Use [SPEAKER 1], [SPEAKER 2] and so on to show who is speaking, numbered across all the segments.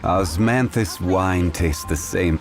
[SPEAKER 1] Osmanthus wine tastes the same.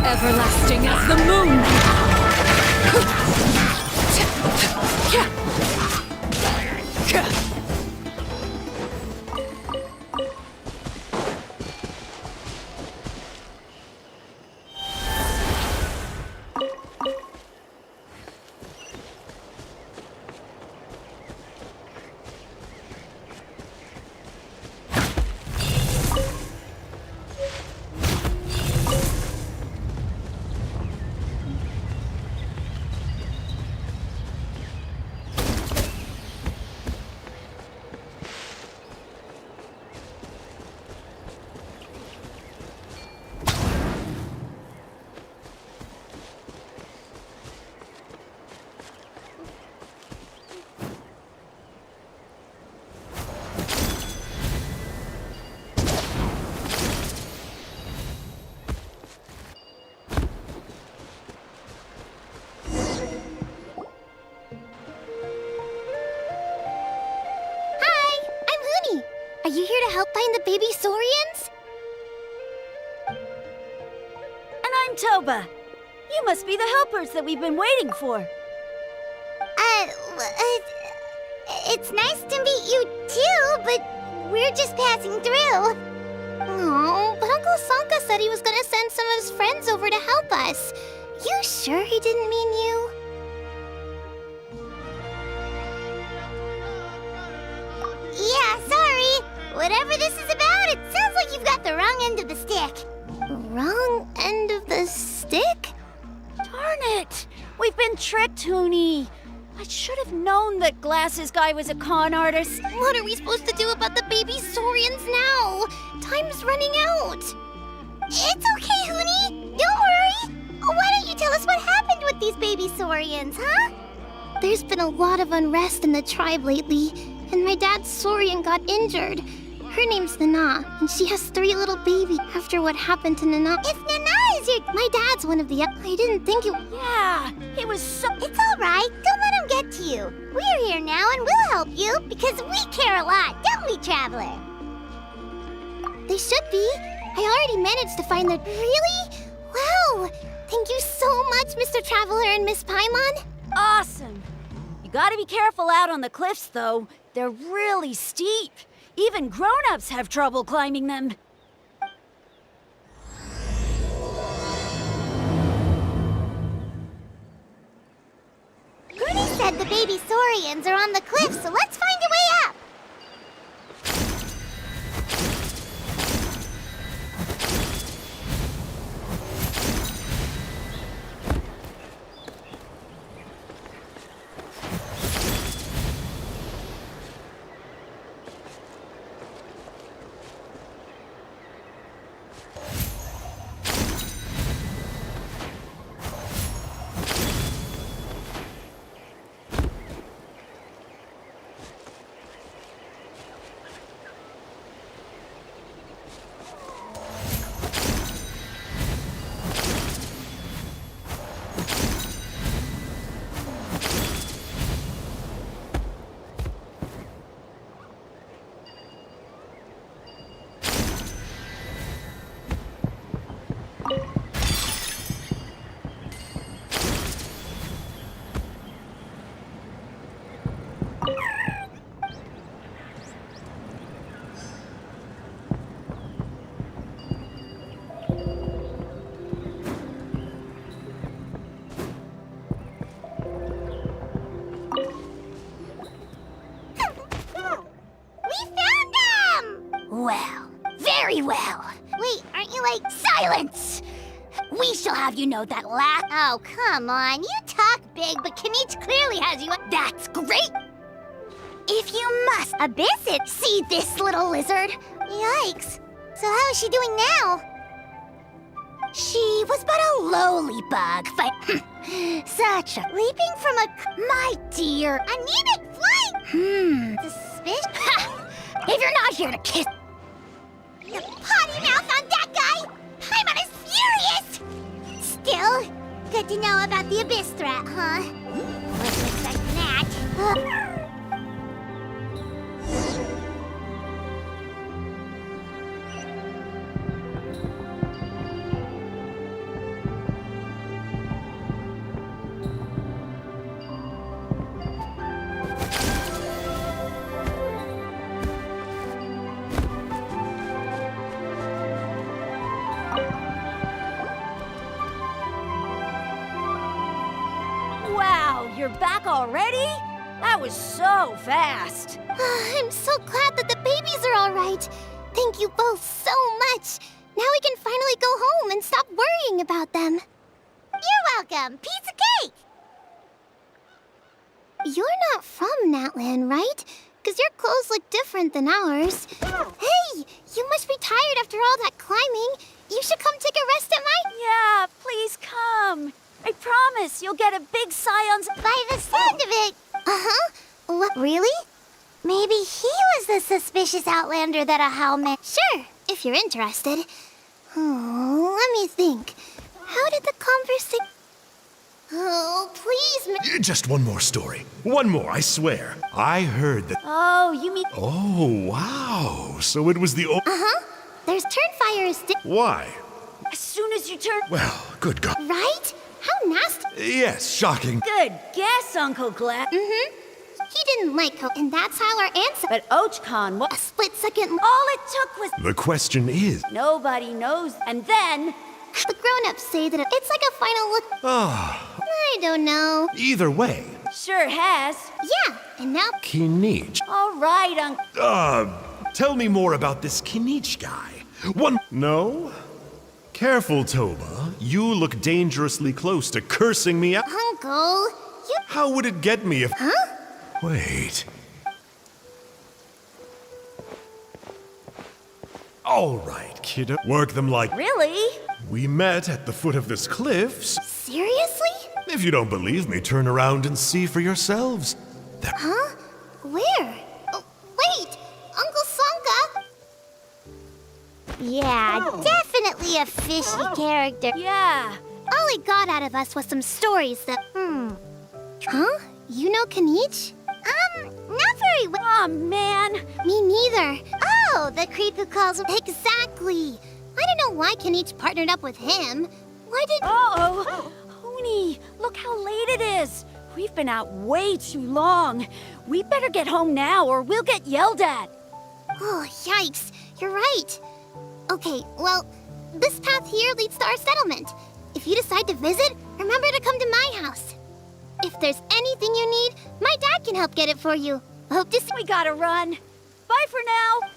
[SPEAKER 2] Everlasting as the moon!
[SPEAKER 3] Are you here to help find the baby saurians?
[SPEAKER 4] And I'm Toba. You must be the helpers that we've been waiting for.
[SPEAKER 3] It's nice to meet you too, but we're just passing through. Oh, but Uncle Sanka said he was gonna send some of his friends over to help us. You sure he didn't mean you? Yeah, sorry. Whatever this is about, it sounds like you've got the wrong end of the stick. Wrong end of the stick?
[SPEAKER 4] Darn it! We've been tricked, Hoonie. I should have known that Glasses Guy was a con artist.
[SPEAKER 3] What are we supposed to do about the baby saurians now? Time's running out. It's okay, Hoonie. Don't worry. Why don't you tell us what happened with these baby saurians, huh? There's been a lot of unrest in the tribe lately, and my dad's saurian got injured. Her name's Nana, and she has 3 little babies after what happened to Nana. If Nana is my dad's one of the... I didn't think you...
[SPEAKER 4] Yeah, he was so...
[SPEAKER 3] It's all right. Don't let him get to you. We're here now, and we'll help you, because we care a lot, don't we, Traveler? They should be. I already managed to find the... Really? Wow! Thank you so much, Mr. Traveler and Miss Paimon.
[SPEAKER 4] Awesome. You gotta be careful out on the cliffs, though. They're really steep. Even grown-ups have trouble climbing them.
[SPEAKER 3] Goody said the baby saurians are on the cliff, so let's find a way up. Well, very well. Wait, aren't you like... Silence! We shall have you know that last... Oh, come on. You talk big, but Kinich clearly has you... That's great! If you must abyss it, see this little lizard? Yikes. So how is she doing now? She was but a lowly bug, but... such a... Leaping from a... My dear, anemic flight! Suspicious? Ha! If you're not here to kiss... The potty mouth on that guy! Paimon is furious! Still, good to know about the abyss threat, huh? Wasn't expecting that.
[SPEAKER 4] Wow, you're back already? That was so fast.
[SPEAKER 3] I'm so glad that the babies are all right. Thank you both so much. Now we can finally go home and stop worrying about them. You're welcome. Piece of cake! You're not from Natlan, right? Because your clothes look different than ours. Hey, you must be tired after all that climbing. You should come take a rest at my...
[SPEAKER 4] Yeah, please come. I promise you'll get a big Scion's...
[SPEAKER 3] By the sound of it... Uh-huh. What, really? Maybe he was the suspicious outlander that Ahau met. Sure, if you're interested. Oh, let me think. How did the conversation... Oh, please...
[SPEAKER 5] Just one more story. One more, I swear. I heard that...
[SPEAKER 4] Oh, you mean...
[SPEAKER 5] Oh, wow. So it was the...
[SPEAKER 3] Uh-huh. There's turnfire
[SPEAKER 5] Why?
[SPEAKER 4] as soon as you turn...
[SPEAKER 5] Well, good God.
[SPEAKER 3] Right? How nasty.
[SPEAKER 5] Yes, shocking.
[SPEAKER 4] Good guess, Uncle Glass.
[SPEAKER 3] Mm-hmm. He didn't like Coke, and that's how our ancestors...
[SPEAKER 4] But Ochcon,
[SPEAKER 3] A split second...
[SPEAKER 4] all it took was
[SPEAKER 5] The question is...
[SPEAKER 4] nobody knows. And then
[SPEAKER 3] The grown-ups say that it's like a final look... I don't know.
[SPEAKER 5] Either way,
[SPEAKER 4] sure has.
[SPEAKER 3] Yeah, and now...
[SPEAKER 5] Kinich.
[SPEAKER 4] All right, Uncle.
[SPEAKER 5] Tell me more about this Kinich guy. No? Careful, Toba. You look dangerously close to cursing me out.
[SPEAKER 3] Uncle, you...
[SPEAKER 5] How would it get me if...
[SPEAKER 3] Huh?
[SPEAKER 5] Wait. All right, kiddo. Work them like...
[SPEAKER 4] Really?
[SPEAKER 5] We met at the foot of this cliff.
[SPEAKER 3] Seriously?
[SPEAKER 5] If you don't believe me, turn around and see for yourselves.
[SPEAKER 3] Huh? Where? Oh, wait! Uncle Sonka! Yeah, definitely a fishy character.
[SPEAKER 4] Yeah.
[SPEAKER 3] All he got out of us was some stories that... Huh? You know Kinich? Not very well.
[SPEAKER 4] Aw, man.
[SPEAKER 3] Me neither. Oh, the creep who calls him... Exactly! I don't know why Kinich partnered up with him. Why did...
[SPEAKER 4] Uh-oh. Hoonie, look how late it is. We've been out way too long. We better get home now or we'll get yelled at.
[SPEAKER 3] Oh, yikes. You're right. Okay, well, this path here leads to our settlement. If you decide to visit, remember to come to my house. If there's anything you need, my dad can help get it for you. Hope to see...
[SPEAKER 4] We gotta run. Bye for now.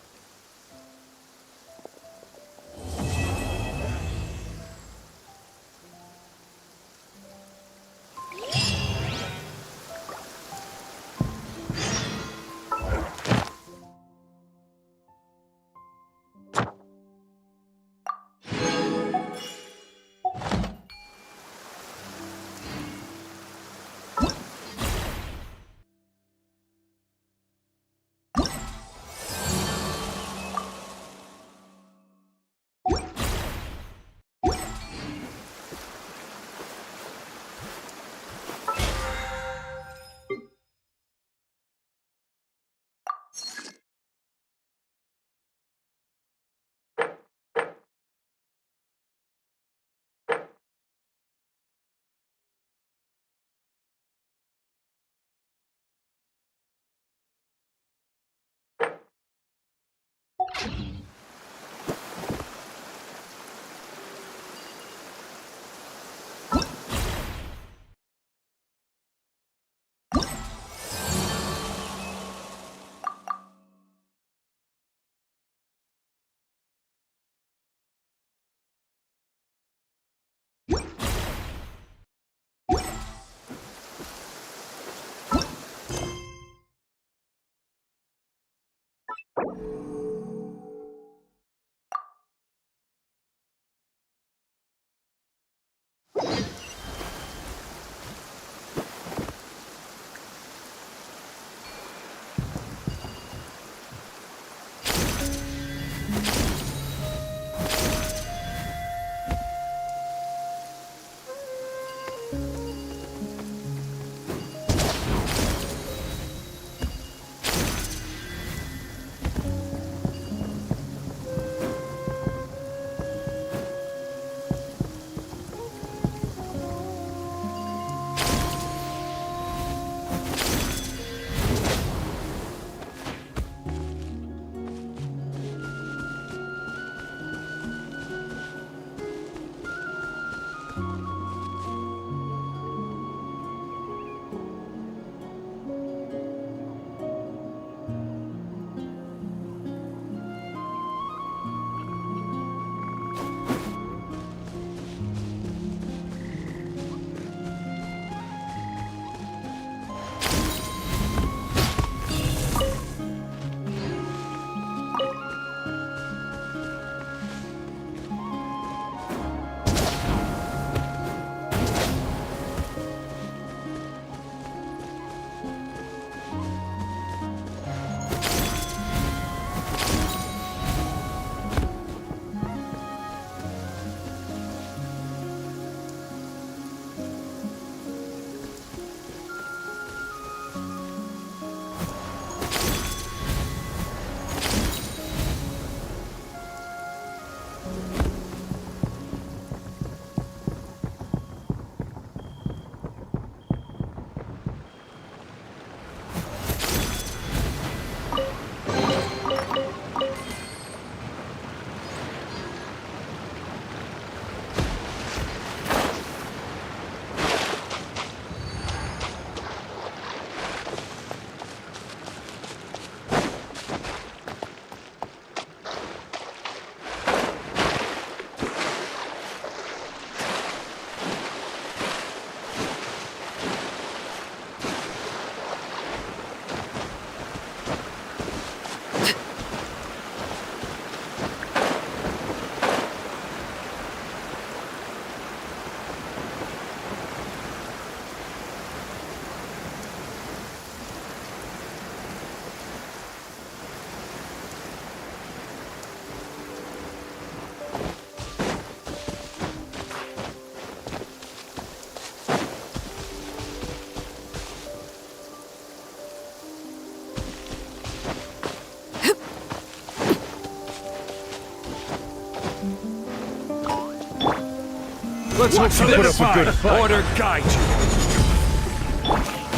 [SPEAKER 5] Let's hope you put up a good fight. Order guide you.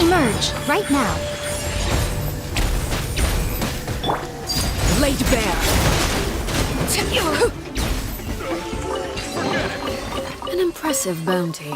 [SPEAKER 3] Emerge, right now.
[SPEAKER 2] Laid bare. An impressive bounty.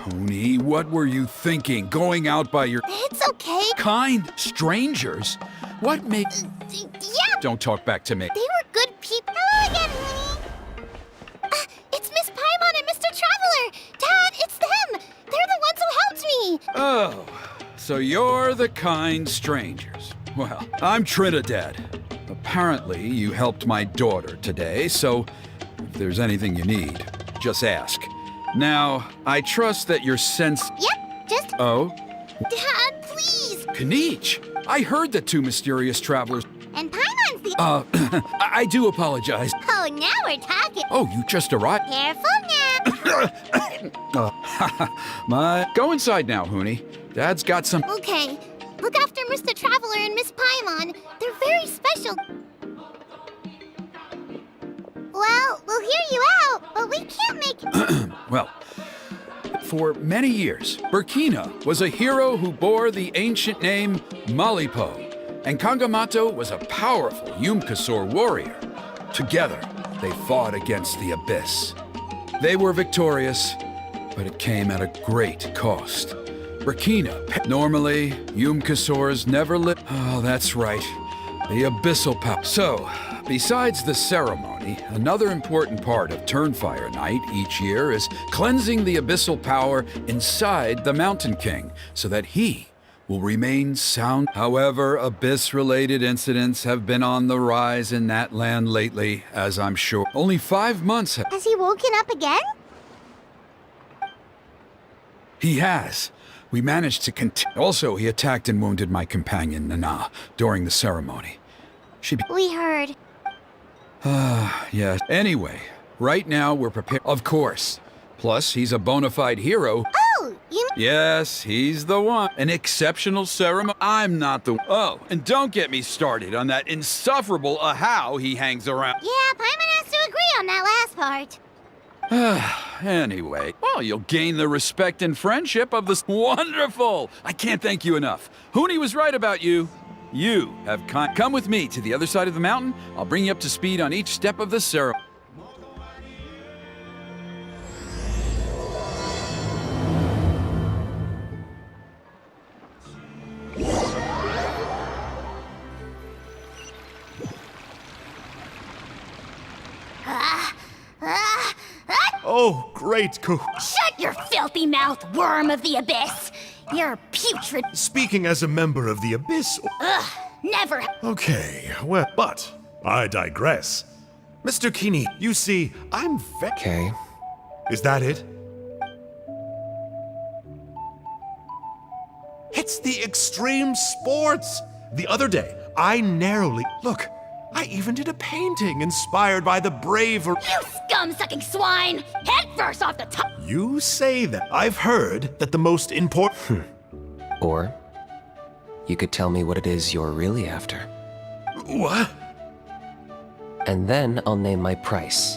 [SPEAKER 6] Honey, what were you thinking? Going out by your
[SPEAKER 3] It's okay.
[SPEAKER 6] kind strangers? What makes...
[SPEAKER 3] Yeah,
[SPEAKER 6] Don't talk back to me.
[SPEAKER 3] they were good people. Hello again, honey. It's Miss Paimon and Mr. Traveler. Dad, it's them. They're the ones who helped me.
[SPEAKER 6] Oh, so you're the kind strangers. Well, I'm Trinidad. Apparently, you helped my daughter today, so if there's anything you need, just ask. Now, I trust that your sense...
[SPEAKER 3] Yep, just...
[SPEAKER 6] Oh?
[SPEAKER 3] Dad, please.
[SPEAKER 6] Kniech! I heard that two mysterious travelers...
[SPEAKER 3] And Paimon's the...
[SPEAKER 6] I do apologize.
[SPEAKER 3] Oh, now we're talking.
[SPEAKER 6] Oh, you just arrived?
[SPEAKER 3] Careful now.
[SPEAKER 6] Go inside now, Hoonie. Dad's got some...
[SPEAKER 3] Okay, look after Mr. Traveler and Miss Paimon. They're very special. Well, we'll hear you out, but we can't make...
[SPEAKER 6] Well, for many years, Burkina was a hero who bore the ancient name Malipo, and Kangamato was a powerful Yumkasor warrior. Together, they fought against the Abyss. They were victorious, but it came at a great cost. Burkina. Normally, Yumkasors never live. Oh, that's right. The abyssal power. So, besides the ceremony, another important part of Turnfire Night each year is cleansing the abyssal power inside the Mountain King so that he will remain sound. However, abyss-related incidents have been on the rise in that land lately, as I'm sure. Only 5 months have...
[SPEAKER 3] Has he woken up again?
[SPEAKER 6] He has. We managed to Also, he attacked and wounded my companion, Nana, during the ceremony.
[SPEAKER 3] We heard.
[SPEAKER 6] Yes. Anyway, right now we're prepared. Of course. Plus, he's a bona fide hero.
[SPEAKER 3] Oh, you...
[SPEAKER 6] Yes, he's the one. An exceptional ceremony. I'm not the... Oh, and don't get me started on that insufferable Ahau he hangs around.
[SPEAKER 3] Yeah, Paimon has to agree on that last part.
[SPEAKER 6] Anyway, well, you'll gain the respect and friendship of this... Wonderful! I can't thank you enough. Hoonie was right about you. You have come with me to the other side of the mountain. I'll bring you up to speed on each step of the ceremony.
[SPEAKER 5] Oh, great
[SPEAKER 3] Shut your filthy mouth, worm of the abyss! You're putrid.
[SPEAKER 5] Speaking as a member of the Abyss...
[SPEAKER 3] Never.
[SPEAKER 5] Okay, well, but I digress. Mr. Kniech, you see, I'm
[SPEAKER 7] Okay.
[SPEAKER 5] Is that it? It's the extreme sports! The other day, I narrowly... Look, I even did a painting inspired by the brave...
[SPEAKER 3] You scum-sucking swine! Head first off the top!
[SPEAKER 5] You say that. I've heard that the most important...
[SPEAKER 7] Or you could tell me what it is you're really after.
[SPEAKER 5] What?
[SPEAKER 7] And then I'll name my price.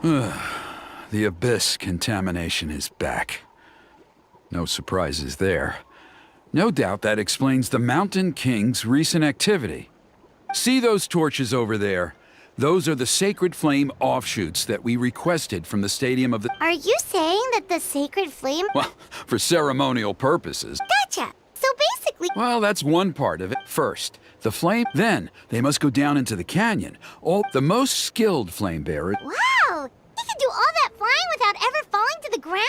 [SPEAKER 6] The abyss contamination is back. No surprises there. No doubt that explains the Mountain King's recent activity. See those torches over there? Those are the Sacred Flame offshoots that we requested from the Stadium of the...
[SPEAKER 3] Are you saying that the sacred flame...
[SPEAKER 6] Well, for ceremonial purposes.
[SPEAKER 3] Gotcha! So basically...
[SPEAKER 6] Well, that's one part of it. First, the flame, then they must go down into the canyon. All the most skilled flame bearers...
[SPEAKER 3] Wow! He can do all that flying without ever falling to the ground?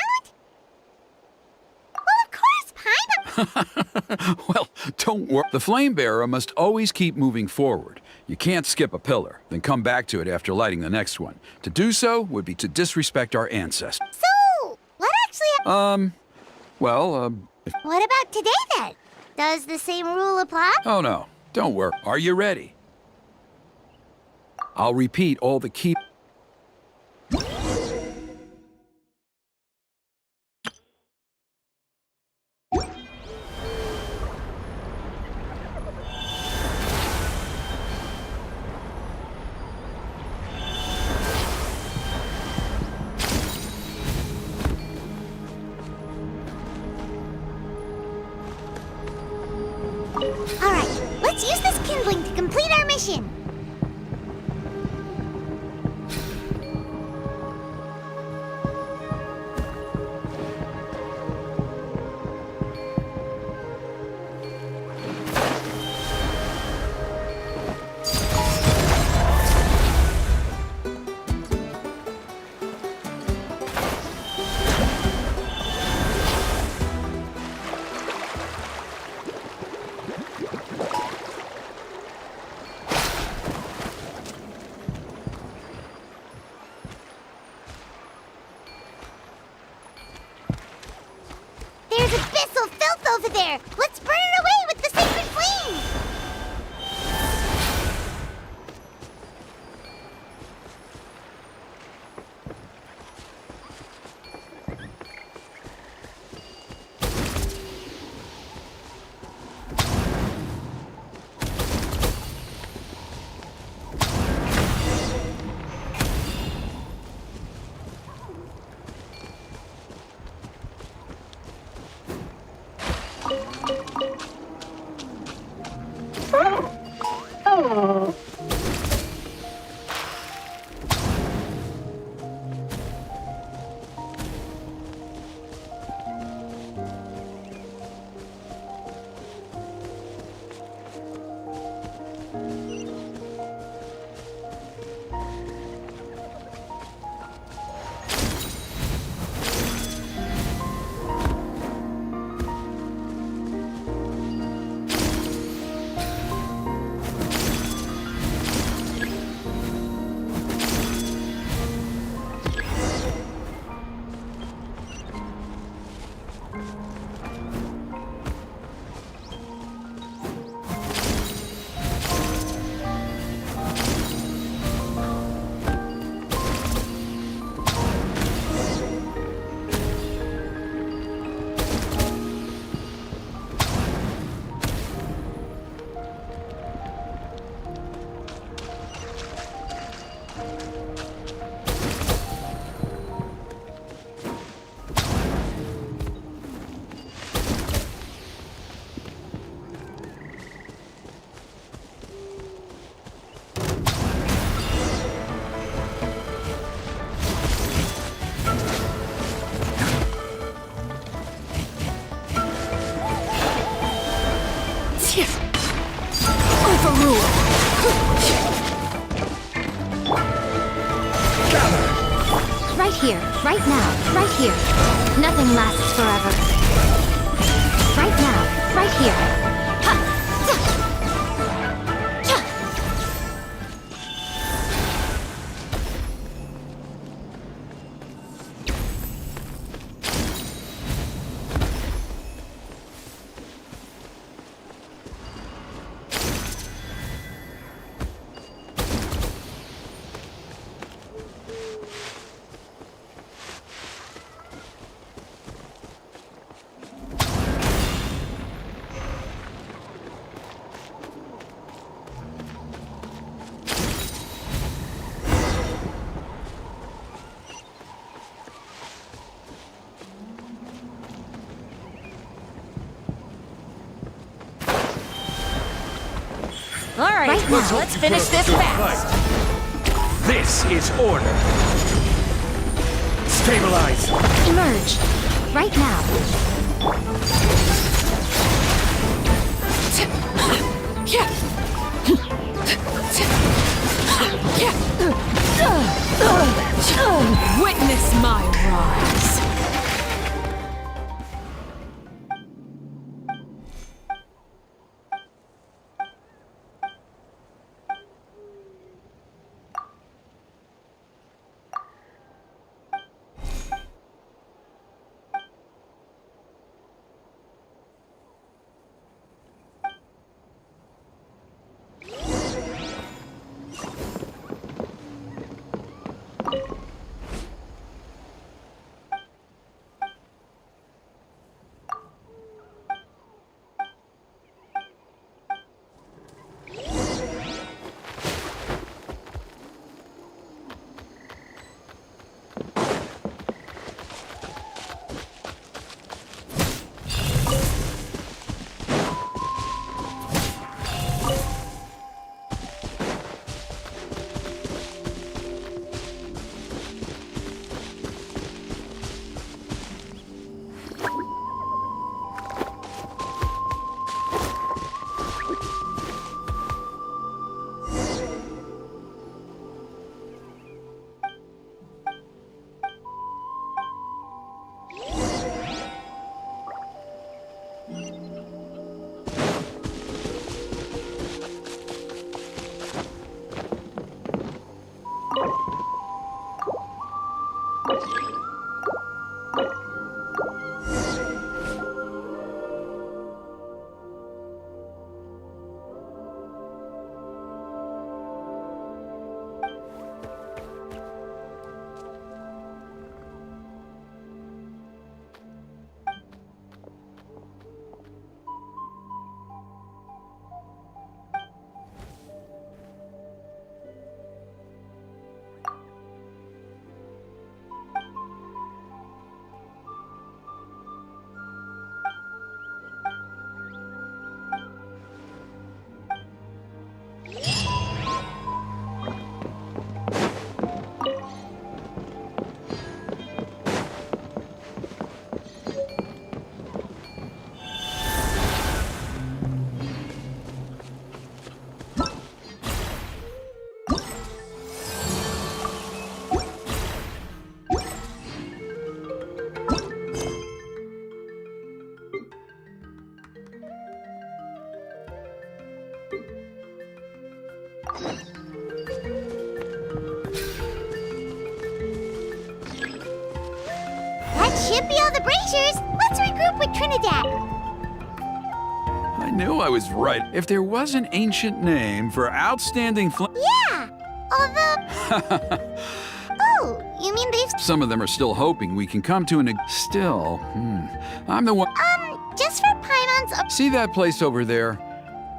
[SPEAKER 3] Well, of course, Pipe.
[SPEAKER 6] Well, don't worry. The flame bearer must always keep moving forward. You can't skip a pillar, then come back to it after lighting the next one. To do so would be to disrespect our ancestors.
[SPEAKER 3] So, what actually...
[SPEAKER 6] What
[SPEAKER 3] about today, then? Does the same rule apply?
[SPEAKER 6] Oh no, don't worry. Are you ready? I'll repeat all the key...
[SPEAKER 3] Alright, let's use this kindling to complete our mission. There's abyssal filth over there! Let's burn it away with the sacred flame! Right here, right now, right here. Nothing lasts forever. Right now, right here.
[SPEAKER 4] Let's finish this fast.
[SPEAKER 8] This is order. Stabilize.
[SPEAKER 3] Emerge. Right now.
[SPEAKER 2] Witness my rise.
[SPEAKER 3] Should be all the braziers. Let's regroup with Trinidad.
[SPEAKER 6] I knew I was right. If there was an ancient name for outstanding
[SPEAKER 3] Yeah. Oh, you mean they've...
[SPEAKER 6] Some of them are still hoping we can come to an... Still, I'm the one...
[SPEAKER 3] just for Paimon's...
[SPEAKER 6] See that place over there?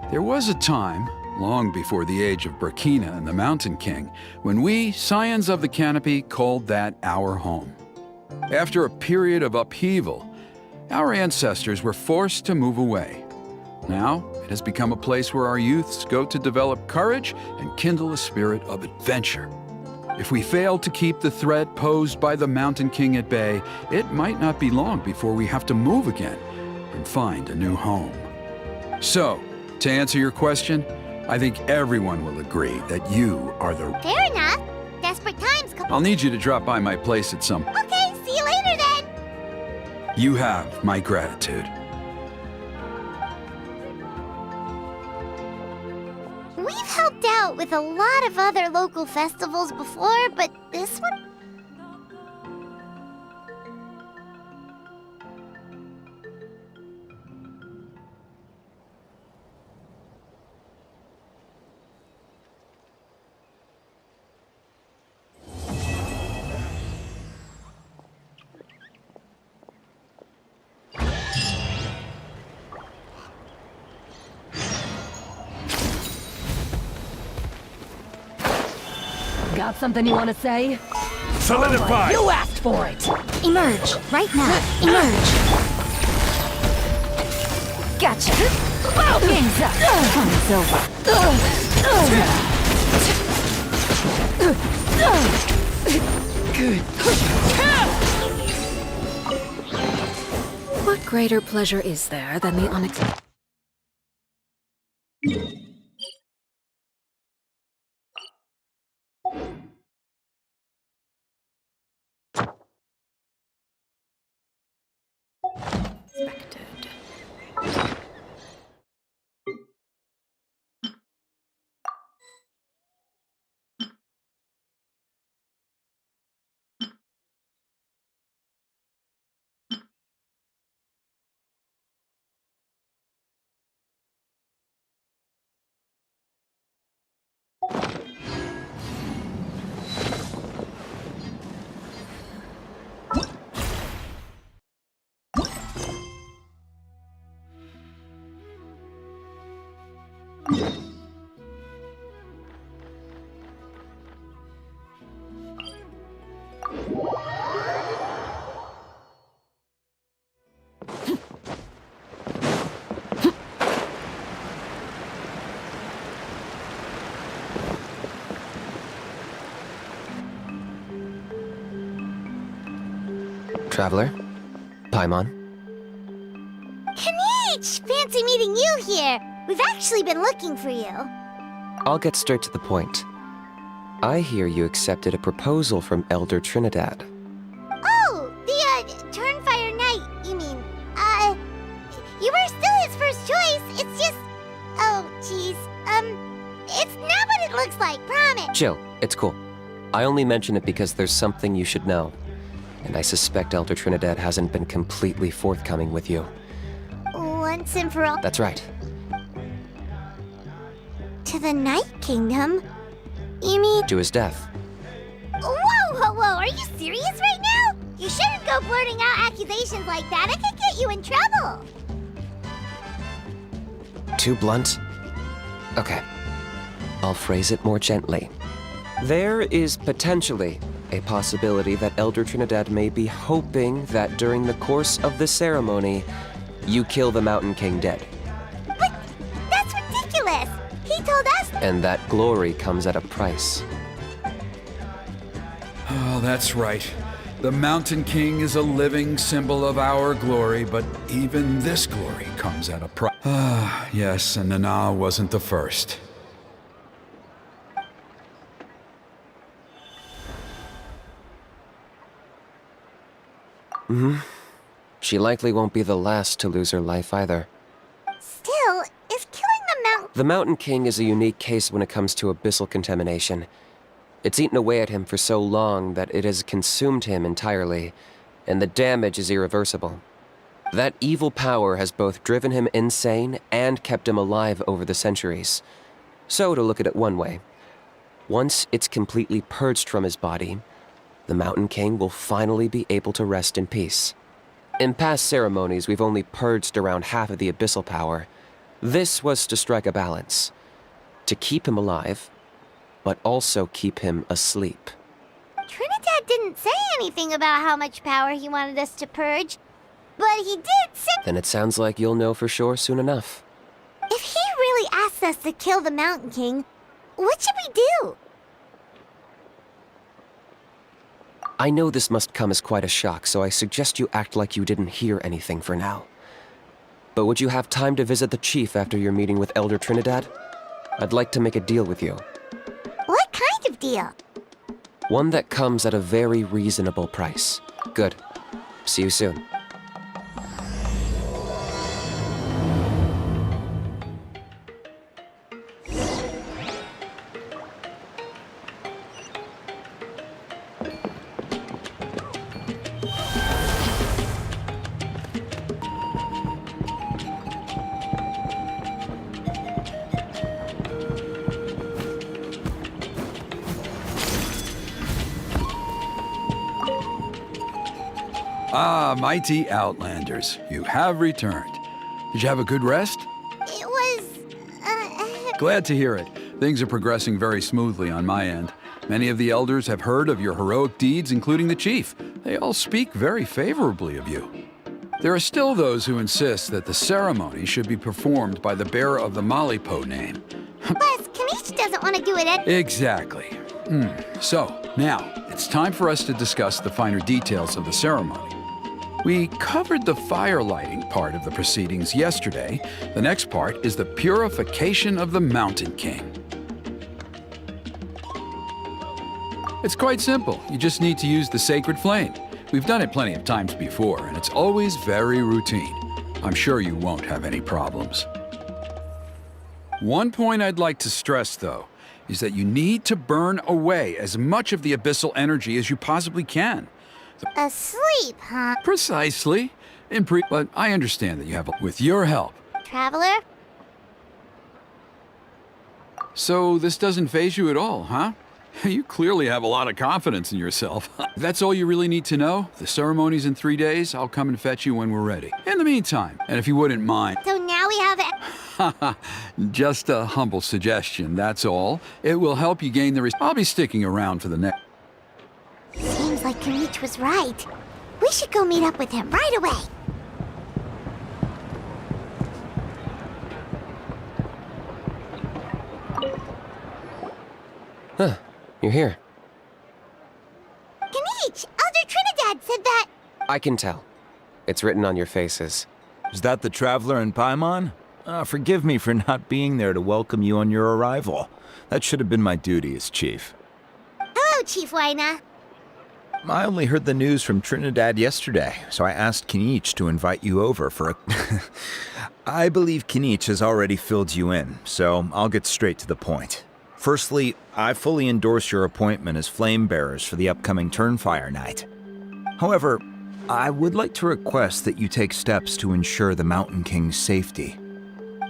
[SPEAKER 6] There was a time, long before the age of Burkina and the Mountain King, when we, Scions of the Canopy, called that our home. After a period of upheaval, our ancestors were forced to move away. Now, it has become a place where our youths go to develop courage and kindle a spirit of adventure. If we fail to keep the threat posed by the Mountain King at bay, it might not be long before we have to move again and find a new home. So, to answer your question, I think everyone will agree that you are the...
[SPEAKER 3] Fair enough. Desperate times...
[SPEAKER 6] I'll need you to drop by my place at some...
[SPEAKER 3] Okay, see you later then.
[SPEAKER 6] You have my gratitude.
[SPEAKER 3] We've helped out with a lot of other local festivals before, but this one...
[SPEAKER 2] Got something you want to say?
[SPEAKER 5] Solidify!
[SPEAKER 2] You asked for it!
[SPEAKER 3] Emerge, right now. Emerge.
[SPEAKER 4] Gotcha. Game's up. Fun's over.
[SPEAKER 2] What greater pleasure is there than the unexpected?
[SPEAKER 7] Traveler? Paimon?
[SPEAKER 3] Kaniche! Fancy meeting you here. We've actually been looking for you.
[SPEAKER 7] I'll get straight to the point. I hear you accepted a proposal from Elder Trinidad.
[SPEAKER 3] Oh, the, Turnfire Knight, you mean. You were still his first choice. It's just... Oh, jeez. It's not what it looks like, promise.
[SPEAKER 7] Chill, it's cool. I only mention it because there's something you should know. And I suspect Elder Trinidad hasn't been completely forthcoming with you.
[SPEAKER 3] Once and for all.
[SPEAKER 7] That's right.
[SPEAKER 3] To the Night Kingdom? You mean...
[SPEAKER 7] To his death.
[SPEAKER 3] Whoa! Are you serious right now? You shouldn't go blurting out accusations like that. It could get you in trouble.
[SPEAKER 7] Too blunt? Okay. I'll phrase it more gently. There is potentially a possibility that Elder Trinidad may be hoping that during the course of the ceremony, you kill the Mountain King dead.
[SPEAKER 3] But that's ridiculous. He told us...
[SPEAKER 7] And that glory comes at a price.
[SPEAKER 6] Oh, that's right. The Mountain King is a living symbol of our glory, but even this glory comes at a price. Ah, yes, and Nana wasn't the first.
[SPEAKER 7] She likely won't be the last to lose her life either.
[SPEAKER 3] Still, if killing the Mountain...
[SPEAKER 7] The Mountain King is a unique case when it comes to abyssal contamination. It's eaten away at him for so long that it has consumed him entirely, and the damage is irreversible. That evil power has both driven him insane and kept him alive over the centuries. So, to look at it one way, once it's completely purged from his body, the Mountain King will finally be able to rest in peace. In past ceremonies, we've only purged around half of the abyssal power. This was to strike a balance, to keep him alive, but also keep him asleep.
[SPEAKER 3] Trinidad didn't say anything about how much power he wanted us to purge, but he did say...
[SPEAKER 7] Then it sounds like you'll know for sure soon enough.
[SPEAKER 3] If he really asks us to kill the Mountain King, what should we do?
[SPEAKER 7] I know this must come as quite a shock, so I suggest you act like you didn't hear anything for now. But would you have time to visit the chief after your meeting with Elder Trinidad? I'd like to make a deal with you.
[SPEAKER 3] What kind of deal?
[SPEAKER 7] One that comes at a very reasonable price. Good. See you soon.
[SPEAKER 6] Ah, mighty Outlanders, you have returned. Did you have a good rest?
[SPEAKER 3] It was...
[SPEAKER 6] Glad to hear it. Things are progressing very smoothly on my end. Many of the elders have heard of your heroic deeds, including the chief. They all speak very favorably of you. There are still those who insist that the ceremony should be performed by the bearer of the Malipo name.
[SPEAKER 3] Plus, Kaniche Kinich doesn't want to do it
[SPEAKER 6] Exactly. So, now, it's time for us to discuss the finer details of the ceremony. We covered the fire lighting part of the proceedings yesterday. The next part is the purification of the Mountain King. It's quite simple. You just need to use the sacred flame. We've done it plenty of times before, and it's always very routine. I'm sure you won't have any problems. One point I'd like to stress, though, is that you need to burn away as much of the abyssal energy as you possibly can.
[SPEAKER 3] asleep, huh?
[SPEAKER 6] Precisely. But I understand that you have, with your help.
[SPEAKER 3] Traveler?
[SPEAKER 6] So this doesn't faze you at all, huh? You clearly have a lot of confidence in yourself. That's all you really need to know. The ceremony's in 3 days. I'll come and fetch you when we're ready. In the meantime, and if you wouldn't mind...
[SPEAKER 3] So now we have
[SPEAKER 6] Just a humble suggestion, that's all. It will help you gain the... I'll be sticking around for the next...
[SPEAKER 3] Seems like Kinich was right. We should go meet up with him right away.
[SPEAKER 7] Huh, you're here.
[SPEAKER 3] Kinich, Elder Trinidad said that...
[SPEAKER 7] I can tell. It's written on your faces.
[SPEAKER 9] Is that the Traveler in Paimon? Forgive me for not being there to welcome you on your arrival. That should have been my duty as chief.
[SPEAKER 3] Hello, Chief Waina.
[SPEAKER 9] I only heard the news from Trinidad yesterday, so I asked Kinich to invite you over for a... I believe Kinich has already filled you in, so I'll get straight to the point. Firstly, I fully endorse your appointment as flame bearers for the upcoming Turnfire night. However, I would like to request that you take steps to ensure the Mountain King's safety.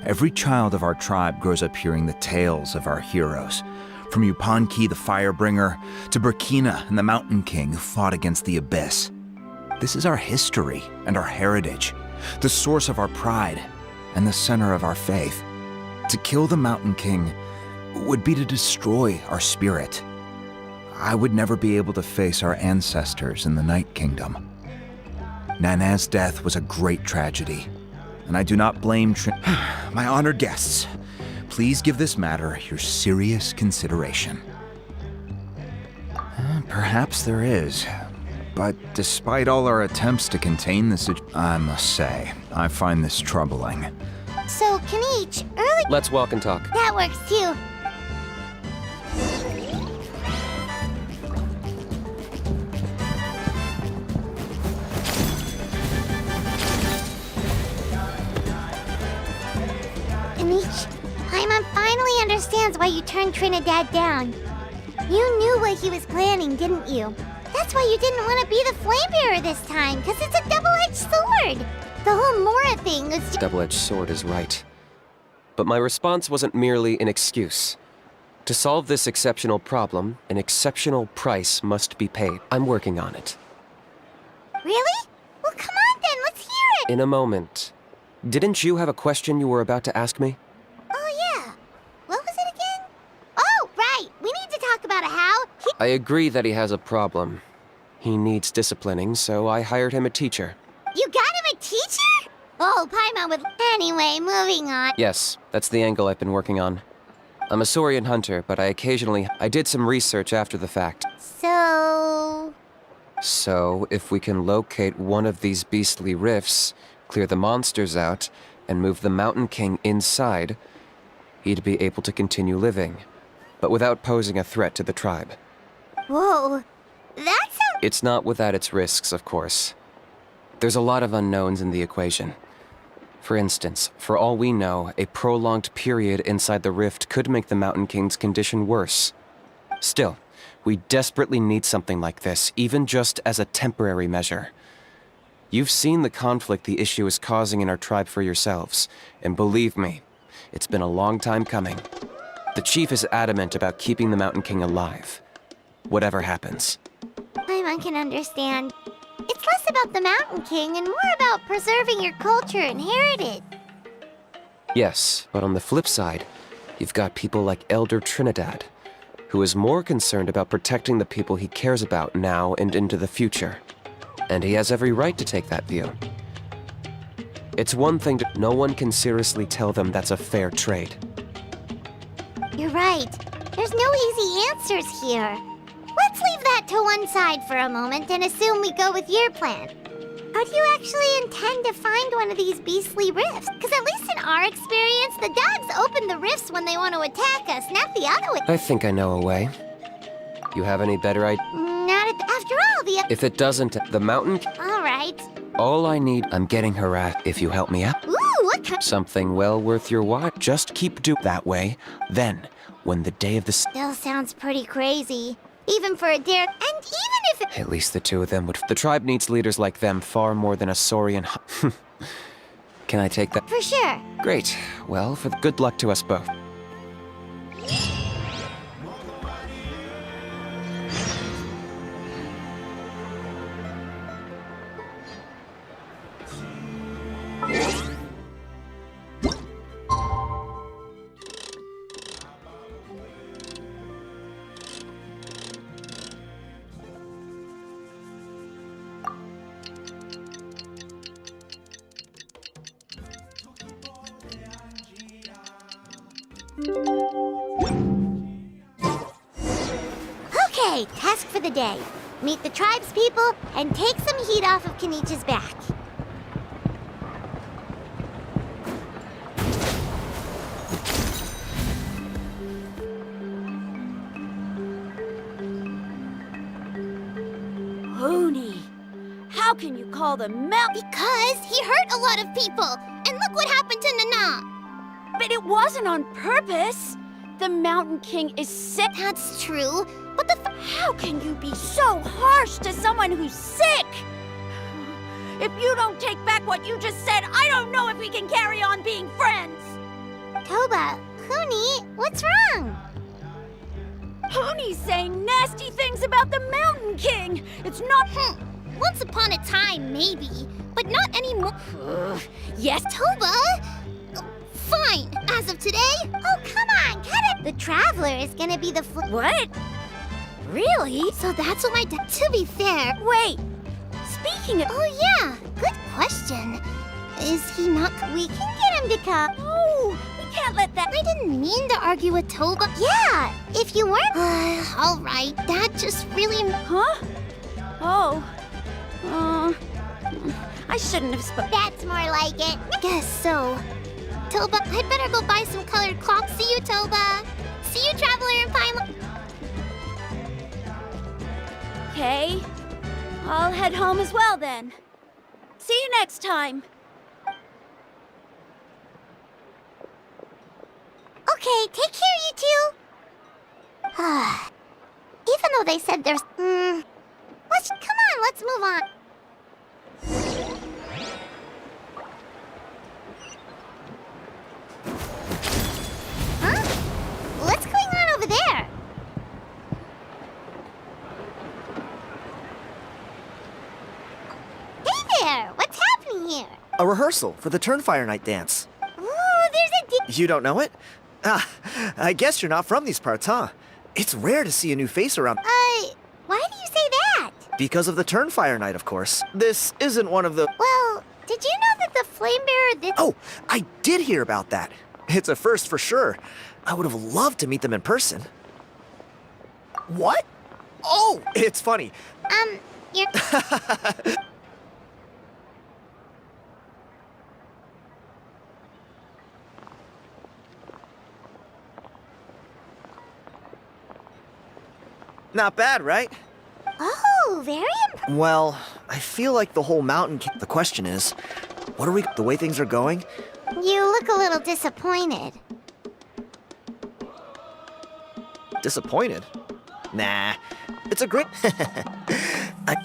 [SPEAKER 9] Every child of our tribe grows up hearing the tales of our heroes, from Yupanqui the Firebringer to Burkina and the Mountain King who fought against the Abyss. This is our history and our heritage, the source of our pride and the center of our faith. To kill the Mountain King would be to destroy our spirit. I would never be able to face our ancestors in the Night Kingdom. Nana's death was a great tragedy, and I do not blame my honored guests. Please give this matter your serious consideration. Perhaps there is, but despite all our attempts to contain this, I must say, I find this troubling.
[SPEAKER 3] So, Kinich, early...
[SPEAKER 7] Let's walk and talk.
[SPEAKER 3] That works too. Kinich, Paimon finally understands why you turned Trinidad down. You knew what he was planning, didn't you? That's why you didn't want to be the flame bearer this time, because it's a double-edged sword. The whole Mora thing was just...
[SPEAKER 7] Double-edged sword is right. But my response wasn't merely an excuse. To solve this exceptional problem, an exceptional price must be paid. I'm working on it.
[SPEAKER 3] Really? Well, come on then, let's hear it!
[SPEAKER 7] In a moment. Didn't you have a question you were about to ask me?
[SPEAKER 3] Oh, yeah. What was it again? Oh, right! We need to talk about how...
[SPEAKER 7] I agree that he has a problem. He needs disciplining, so I hired him a teacher.
[SPEAKER 3] You got him a teacher? Oh, Paimon would... Anyway, moving on.
[SPEAKER 7] Yes, that's the angle I've been working on. I'm a Saurian hunter, but I did some research after the fact. So, if we can locate one of these beastly rifts, clear the monsters out, and move the Mountain King inside, he'd be able to continue living, but without posing a threat to the tribe.
[SPEAKER 3] Whoa. That's a...
[SPEAKER 7] It's not without its risks, of course. There's a lot of unknowns in the equation. For instance, for all we know, a prolonged period inside the rift could make the Mountain King's condition worse. Still, we desperately need something like this, even just as a temporary measure. You've seen the conflict the issue is causing in our tribe for yourselves, and believe me, it's been a long time coming. The chief is adamant about keeping the Mountain King alive, whatever happens.
[SPEAKER 3] Paimon can understand. It's less about the Mountain King and more about preserving your culture and heritage.
[SPEAKER 7] Yes, but on the flip side, you've got people like Elder Trinidad, who is more concerned about protecting the people he cares about now and into the future. And he has every right to take that view. It's one thing no one can seriously tell them that's a fair trade.
[SPEAKER 3] You're right. right. There's no easy answers here. Let's leave that to one side for a moment and assume we go with your plan. How do you actually intend to find one of these beastly rifts? Because at least in our experience, the dogs open the rifts when they want to attack us, not the other way.
[SPEAKER 7] I think I know a way. You have any better idea?
[SPEAKER 3] After all,
[SPEAKER 7] If it doesn't, the mountain...
[SPEAKER 3] All right.
[SPEAKER 7] All I need, I'm getting harassed if you help me out.
[SPEAKER 3] Ooh, what kind?
[SPEAKER 7] Something well worth your while. Just keep that way. Then, when the day of the...
[SPEAKER 3] Still sounds pretty crazy. Even for a dare, and even if it...
[SPEAKER 7] At least the two of them would... The tribe needs leaders like them far more than a Saurian... Can I take that?
[SPEAKER 3] For sure.
[SPEAKER 7] Great. Well, good luck to us both.
[SPEAKER 3] Okay, task for the day. Meet the tribe's people and take some heat off of Kenichi's back.
[SPEAKER 4] Hoonie, how can you call the mountain?
[SPEAKER 3] Because he hurt a lot of people. And look what happened to Nana.
[SPEAKER 4] But it wasn't on purpose. The Mountain King is sick.
[SPEAKER 3] That's true. But the
[SPEAKER 4] How can you be so harsh to someone who's sick? If you don't take back what you just said, I don't know if we can carry on being friends.
[SPEAKER 3] Toba, Huni, what's wrong?
[SPEAKER 4] Hoonie's saying nasty things about the Mountain King. It's not...
[SPEAKER 3] Once upon a time, maybe. But not anymore.
[SPEAKER 4] Yes,
[SPEAKER 3] Toba! Fine, as of today. Oh, come on, cut it. The Traveler is gonna be the
[SPEAKER 4] What? Really?
[SPEAKER 3] So that's what to be fair.
[SPEAKER 4] Wait, speaking of...
[SPEAKER 3] Oh, yeah, good question. Is he not... We can get him to come.
[SPEAKER 4] No, we can't let that...
[SPEAKER 3] I didn't mean to argue with Toba. Yeah, if you weren't... all right, that just really...
[SPEAKER 4] Huh? Oh. I shouldn't have spoken.
[SPEAKER 3] That's more like it. Guess so. Toba, I'd better go buy some colored cloth. See you, Toba. See you, Traveler in Pine...
[SPEAKER 4] Okay. I'll head home as well then. See you next time.
[SPEAKER 3] Okay, take care, you two. Even though they said there's... come on, let's move on. Huh? What's going on over there? Hey there! What's happening here?
[SPEAKER 10] A rehearsal for the Turnfire Night dance.
[SPEAKER 3] Ooh, there's a...
[SPEAKER 10] You don't know it? Ah, I guess you're not from these parts, huh? It's rare to see a new face around.
[SPEAKER 3] Why do you say that?
[SPEAKER 10] Because of the Turnfire Night, of course. This isn't one of the...
[SPEAKER 3] Well, did you know that the Flame Bearer...
[SPEAKER 10] Oh, I did hear about that. It's a first for sure. I would have loved to meet them in person. What? Oh, it's funny.
[SPEAKER 3] You're...
[SPEAKER 10] Not bad, right?
[SPEAKER 3] Oh, very impressive.
[SPEAKER 10] Well, I feel like the whole mountain... The question is, what are we... The way things are going?
[SPEAKER 3] You look a little disappointed.
[SPEAKER 10] Disappointed? Nah, it's a great...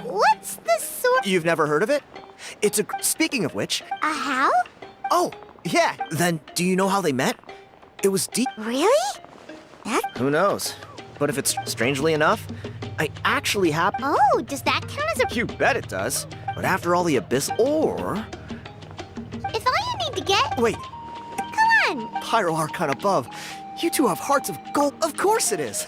[SPEAKER 3] What's the sort...
[SPEAKER 10] You've never heard of it? It's a... Speaking of which...
[SPEAKER 3] A how?
[SPEAKER 10] Oh, yeah. Then, do you know how they met? It was deep...
[SPEAKER 3] Really? That...
[SPEAKER 10] Who knows? But if it's strangely enough, I actually have...
[SPEAKER 3] Oh, does that count as a...
[SPEAKER 10] You bet it does. But after all the abyss... Or...
[SPEAKER 3] If all you need to get...
[SPEAKER 10] Wait,
[SPEAKER 3] Come on.
[SPEAKER 10] Pyro Archon above. You two have hearts of gold. Of course it is.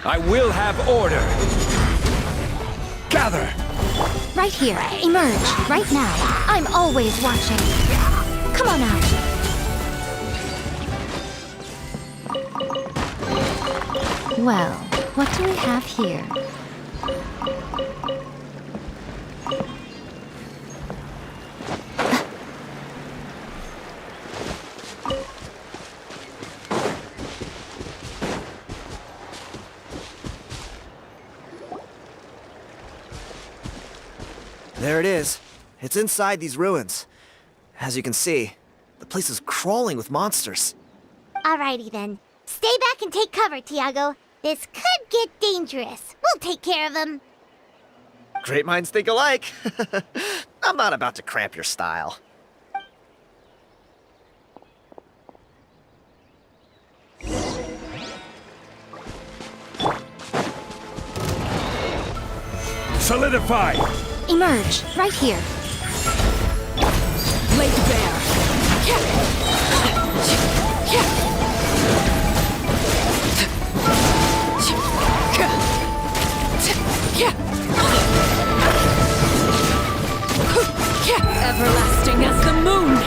[SPEAKER 8] I will have order. Gather.
[SPEAKER 3] Right here. Emerge. Right now. I'm always watching. Come on out. Well, what do we have here?
[SPEAKER 10] There it is. It's inside these ruins. As you can see, the place is crawling with monsters.
[SPEAKER 3] Alrighty then. Stay back and take cover, Tiago. This could get dangerous. We'll take care of them.
[SPEAKER 10] Great minds think alike. I'm not about to cramp your style.
[SPEAKER 8] Solidify.
[SPEAKER 3] Emerge. Right here.
[SPEAKER 2] Laid bare. Everlasting as the moon.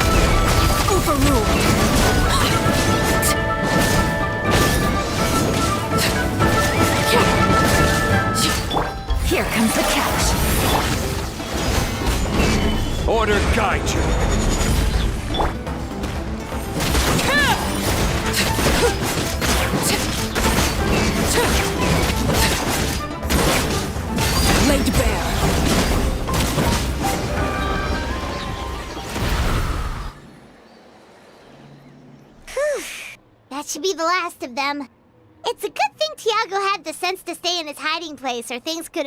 [SPEAKER 2] Overruled. Here comes the catch.
[SPEAKER 8] Order guide you.
[SPEAKER 2] Laid bare.
[SPEAKER 3] That should be the last of them. It's a good thing Tiago had the sense to stay in his hiding place, or things could...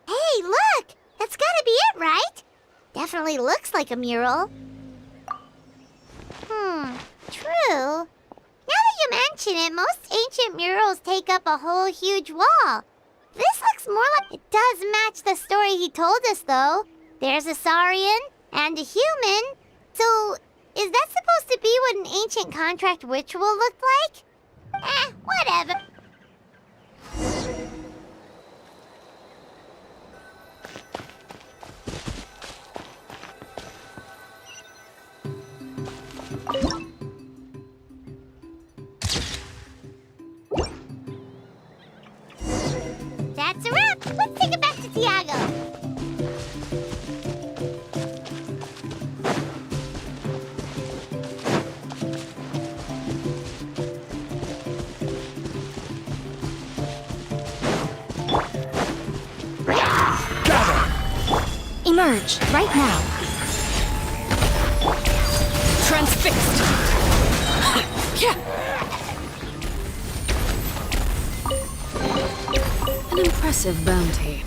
[SPEAKER 3] Hey, look! That's gotta be it, right? Definitely looks like a mural. True. Now that you mention it, most ancient murals take up a whole huge wall. This looks more like... It does match the story he told us, though. There's a Saurian and a human. So, is that supposed to be what an ancient contract ritual looked like? Whatever. That's a wrap. Let's take it back to Tiago. Emerge, right now.
[SPEAKER 2] Transfixed. An impressive bounty.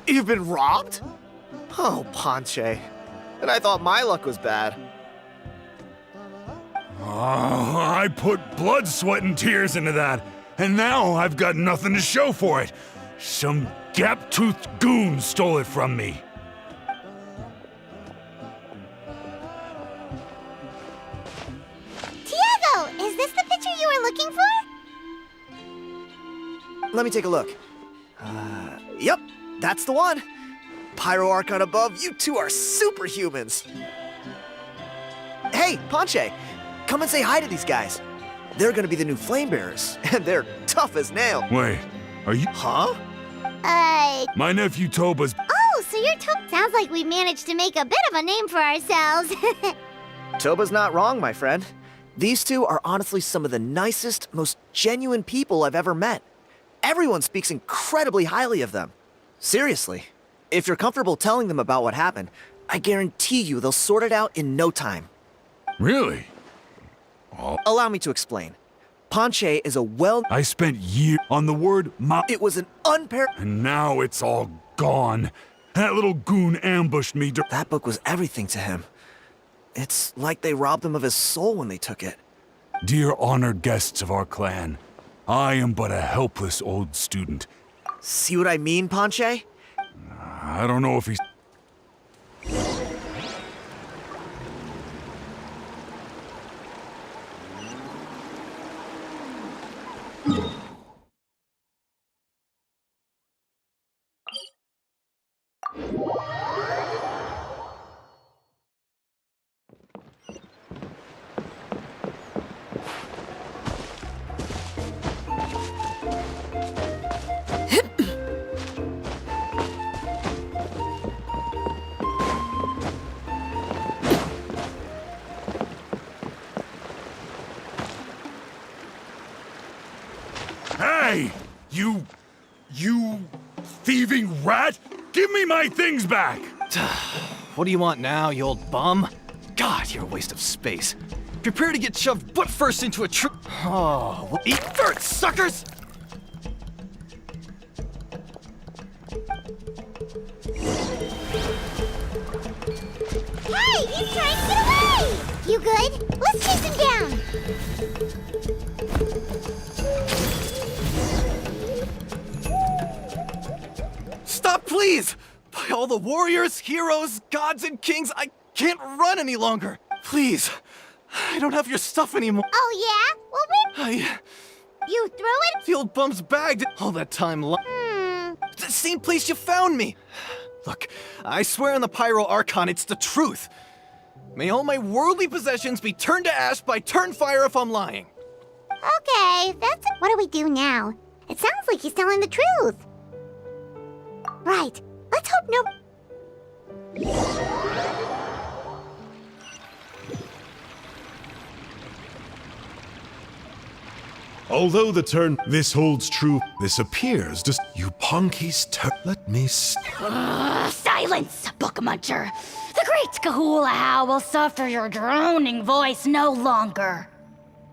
[SPEAKER 10] You've been robbed? Oh, Ponche. And I thought my luck was bad.
[SPEAKER 8] Oh, I put blood, sweat, and tears into that, and now I've got nothing to show for it. Some gap-toothed goon stole it from me.
[SPEAKER 3] Tiago, is this the picture you were looking for?
[SPEAKER 10] Let me take a look. Yep, that's the one. Pyro Archon above, you two are superhumans. Hey, Ponche, come and say hi to these guys. They're gonna be the new flame bearers, and they're tough as nails.
[SPEAKER 8] Wait, are you?
[SPEAKER 10] Huh?
[SPEAKER 8] My nephew Toba's.
[SPEAKER 3] Oh, so you're Sounds like we managed to make a bit of a name for ourselves.
[SPEAKER 10] Toba's not wrong, my friend. These two are honestly some of the nicest, most genuine people I've ever met. Everyone speaks incredibly highly of them. Seriously, if you're comfortable telling them about what happened, I guarantee you they'll sort it out in no time.
[SPEAKER 8] Really?
[SPEAKER 10] Allow me to explain. Ponche is a
[SPEAKER 8] I spent years on the word
[SPEAKER 10] It was an
[SPEAKER 8] and now it's all gone. That little goon ambushed me.
[SPEAKER 10] That book was everything to him. It's like they robbed him of his soul when they took it.
[SPEAKER 8] Dear honored guests of our clan, I am but a helpless old student.
[SPEAKER 10] See what I mean, Ponche?
[SPEAKER 8] I don't know if he's... Hey! You thieving rat! Give me my things back!
[SPEAKER 11] What do you want now, you old bum? God, you're a waste of space. Prepare to get shoved butt first into a Oh, well, eat dirt, suckers!
[SPEAKER 3] Hey, he's trying to get away! You good? Let's chase him down.
[SPEAKER 11] Stop, please! By all the warriors, heroes, gods, and kings, I can't run any longer. Please, I don't have your stuff anymore.
[SPEAKER 3] Oh, yeah? Well, you threw it?
[SPEAKER 11] The old bum's bagged all that time. The same place you found me. Look, I swear on the Pyro Archon, it's the truth. May all my worldly possessions be turned to ash by turnfire if I'm lying.
[SPEAKER 3] Okay, What do we do now? It sounds like he's telling the truth. Right. Let's hope no...
[SPEAKER 5] Although this holds true, this appears to yupanqui's turn. Let me
[SPEAKER 4] Silence, book muncher. The great Kahula will suffer your droning voice no longer.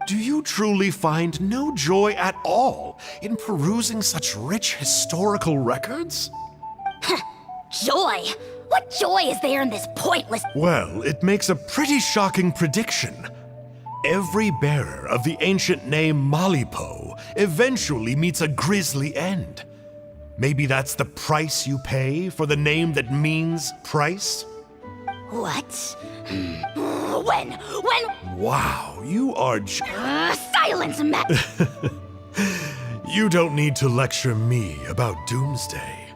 [SPEAKER 5] Do you truly find no joy at all in perusing such rich historical records?
[SPEAKER 4] Joy? What joy is there in this pointless...
[SPEAKER 5] Well, it makes a pretty shocking prediction. Every bearer of the ancient name Malipo eventually meets a grisly end. Maybe that's the price you pay for the name that means price?
[SPEAKER 4] What? When?
[SPEAKER 5] Wow, you are
[SPEAKER 4] Silence, Matt!
[SPEAKER 5] You don't need to lecture me about Doomsday.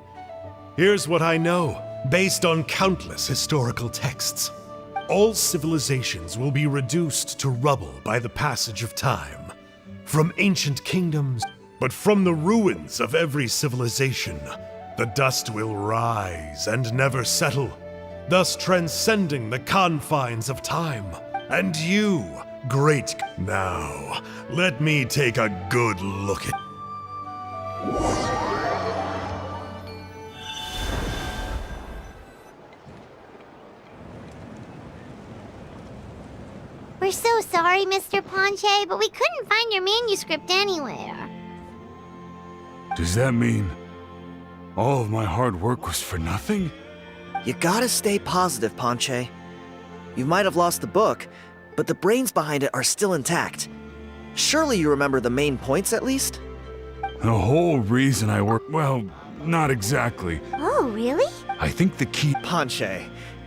[SPEAKER 5] Here's what I know, based on countless historical texts. All civilizations will be reduced to rubble by the passage of time. From ancient kingdoms, but from the ruins of every civilization, the dust will rise and never settle, thus transcending the confines of time. And you, great... Now, let me take a good look at...
[SPEAKER 3] We're so sorry, Mr. Ponche, but we couldn't find your manuscript anywhere.
[SPEAKER 8] Does that mean All of my hard work was for nothing?
[SPEAKER 10] You gotta stay positive, Ponche. You might have lost the book, but the brains behind it are still intact. Surely you remember the main points at least?
[SPEAKER 8] The whole reason I work, well, not exactly.
[SPEAKER 3] Oh, really?
[SPEAKER 8] I think the key.
[SPEAKER 10] Ponche.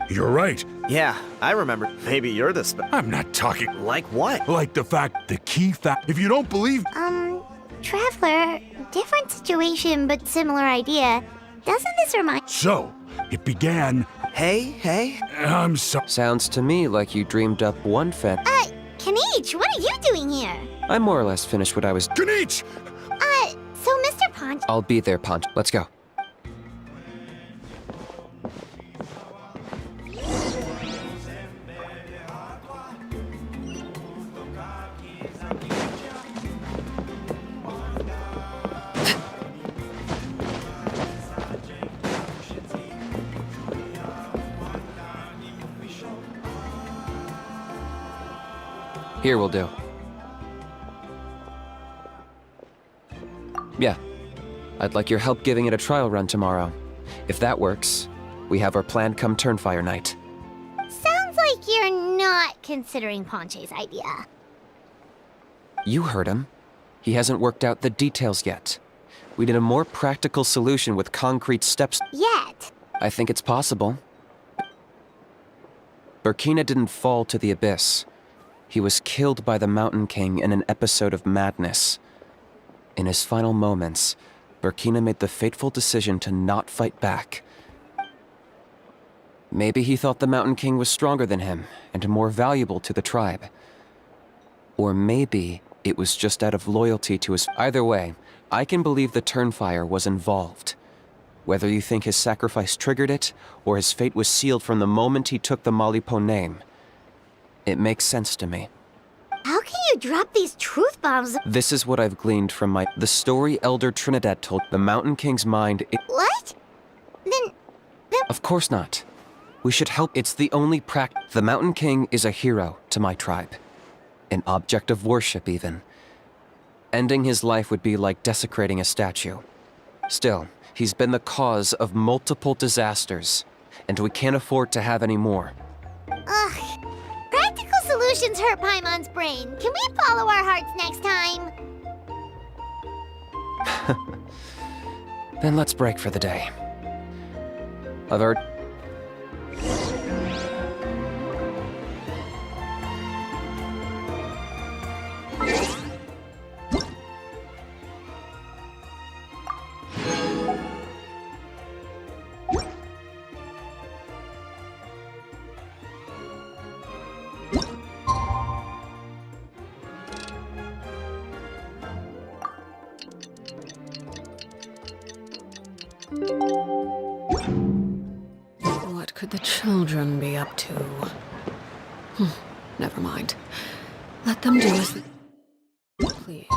[SPEAKER 8] You're right.
[SPEAKER 10] Yeah, I remember. Maybe you're the
[SPEAKER 8] I'm not talking
[SPEAKER 10] Like what?
[SPEAKER 8] like the key fact. If you don't believe.
[SPEAKER 3] Traveler, different situation but similar idea. Doesn't this remind...
[SPEAKER 8] So, it began.
[SPEAKER 10] Hey.
[SPEAKER 8] I'm sorry.
[SPEAKER 7] Sounds to me like you dreamed up one
[SPEAKER 3] Kanichi, what are you doing here?
[SPEAKER 7] I more or less finished what I was.
[SPEAKER 8] Kanichi!
[SPEAKER 3] So Mr. Ponche...
[SPEAKER 7] I'll be there, Ponch. Let's go. Here will do. Yeah. I'd like your help giving it a trial run tomorrow. If that works, we have our plan come turnfire night.
[SPEAKER 3] Sounds like you're not considering Ponche's idea.
[SPEAKER 7] You heard him. He hasn't worked out the details yet. We need a more practical solution with concrete steps.
[SPEAKER 3] Yet.
[SPEAKER 7] I think it's possible. Burkina didn't fall to the abyss. He was killed by the Mountain King in an episode of madness. In his final moments, Burkina made the fateful decision to not fight back. Maybe he thought the Mountain King was stronger than him and more valuable to the tribe. Or maybe it was just out of loyalty to his... Either way, I can believe the turnfire was involved. Whether you think his sacrifice triggered it, or his fate was sealed from the moment he took the Malipo name, it makes sense to me.
[SPEAKER 3] How can you drop these truth bombs?
[SPEAKER 7] This is what I've gleaned from the story Elder Trinidad told. The Mountain King's mind...
[SPEAKER 3] What? Then...
[SPEAKER 7] Of course not. We should help. It's the only The Mountain King is a hero to my tribe. An object of worship, even. Ending his life would be like desecrating a statue. Still, he's been the cause of multiple disasters, and we can't afford to have any more.
[SPEAKER 3] Ugh. Practical solutions hurt Paimon's brain. Can we follow our hearts next time?
[SPEAKER 7] Then let's break for the day. I've heard...
[SPEAKER 2] What could the children be up to? Never mind. Let them do as they... Please.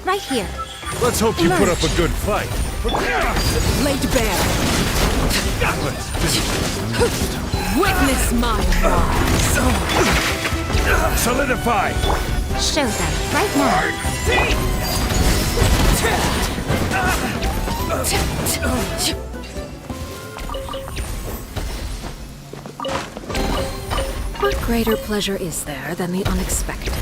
[SPEAKER 4] Right here.
[SPEAKER 5] Let's hope you put up a good fight.
[SPEAKER 2] Laid bare. Witness my rise.
[SPEAKER 8] Solidify!
[SPEAKER 4] Show them. Right now.
[SPEAKER 2] What greater pleasure is there than the unexpected?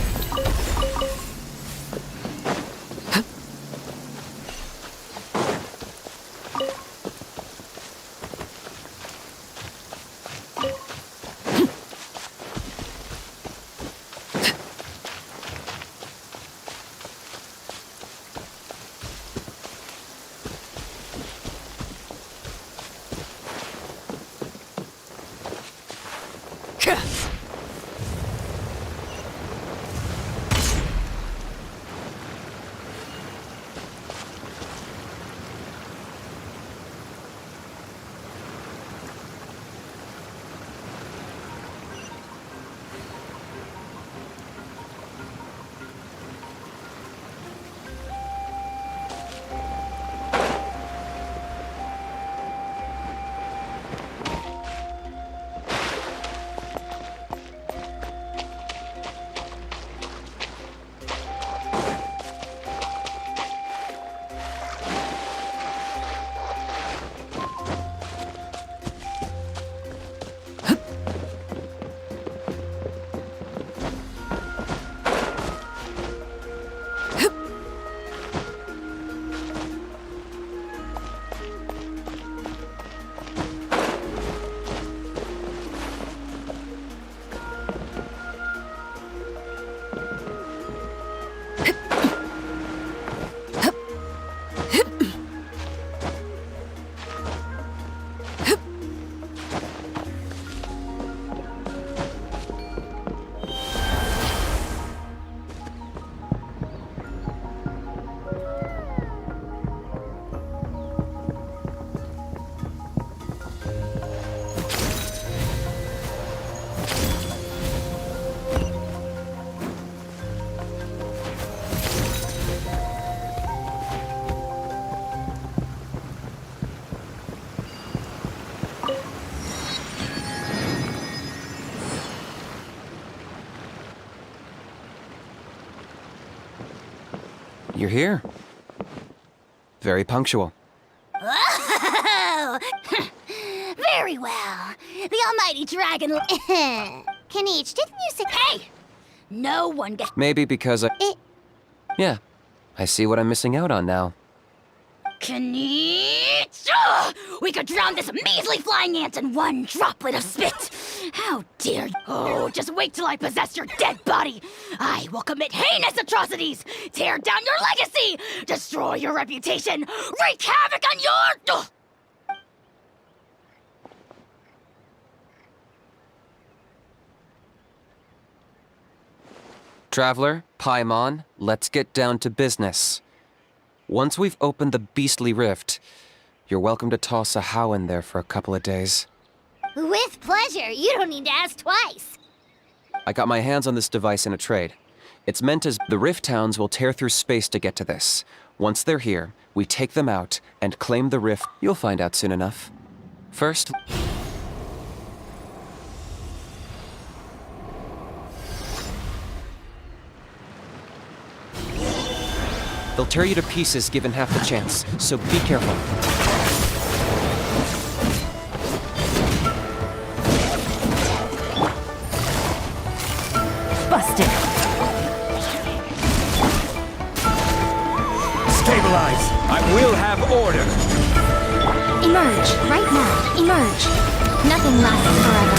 [SPEAKER 7] You're here. Very punctual.
[SPEAKER 3] Oh, very well. The almighty dragon. Kanichi, didn't you say?
[SPEAKER 4] Hey! No one gets.
[SPEAKER 7] Maybe because I... Yeah, I see what I'm missing out on now.
[SPEAKER 4] Kanichi! We could drown this measly flying ant in one droplet of spit! How dare you! Oh, just wait till I possess your dead body! I will commit heinous atrocities! Tear down your legacy! Destroy your reputation! Wreak havoc on your...
[SPEAKER 7] Traveler, Paimon, let's get down to business. Once we've opened the beastly rift, you're welcome to toss a how in there for a couple of days.
[SPEAKER 3] With pleasure. You don't need to ask twice.
[SPEAKER 7] I got my hands on this device in a trade. It's meant as the rift towns will tear through space to get to this. Once they're here, we take them out and claim the rift. You'll find out soon enough. First... They'll tear you to pieces given half the chance, so be careful.
[SPEAKER 2] Busted.
[SPEAKER 9] Stabilize! I will have order!
[SPEAKER 3] Emerge, right now. Emerge. Nothing lasts forever.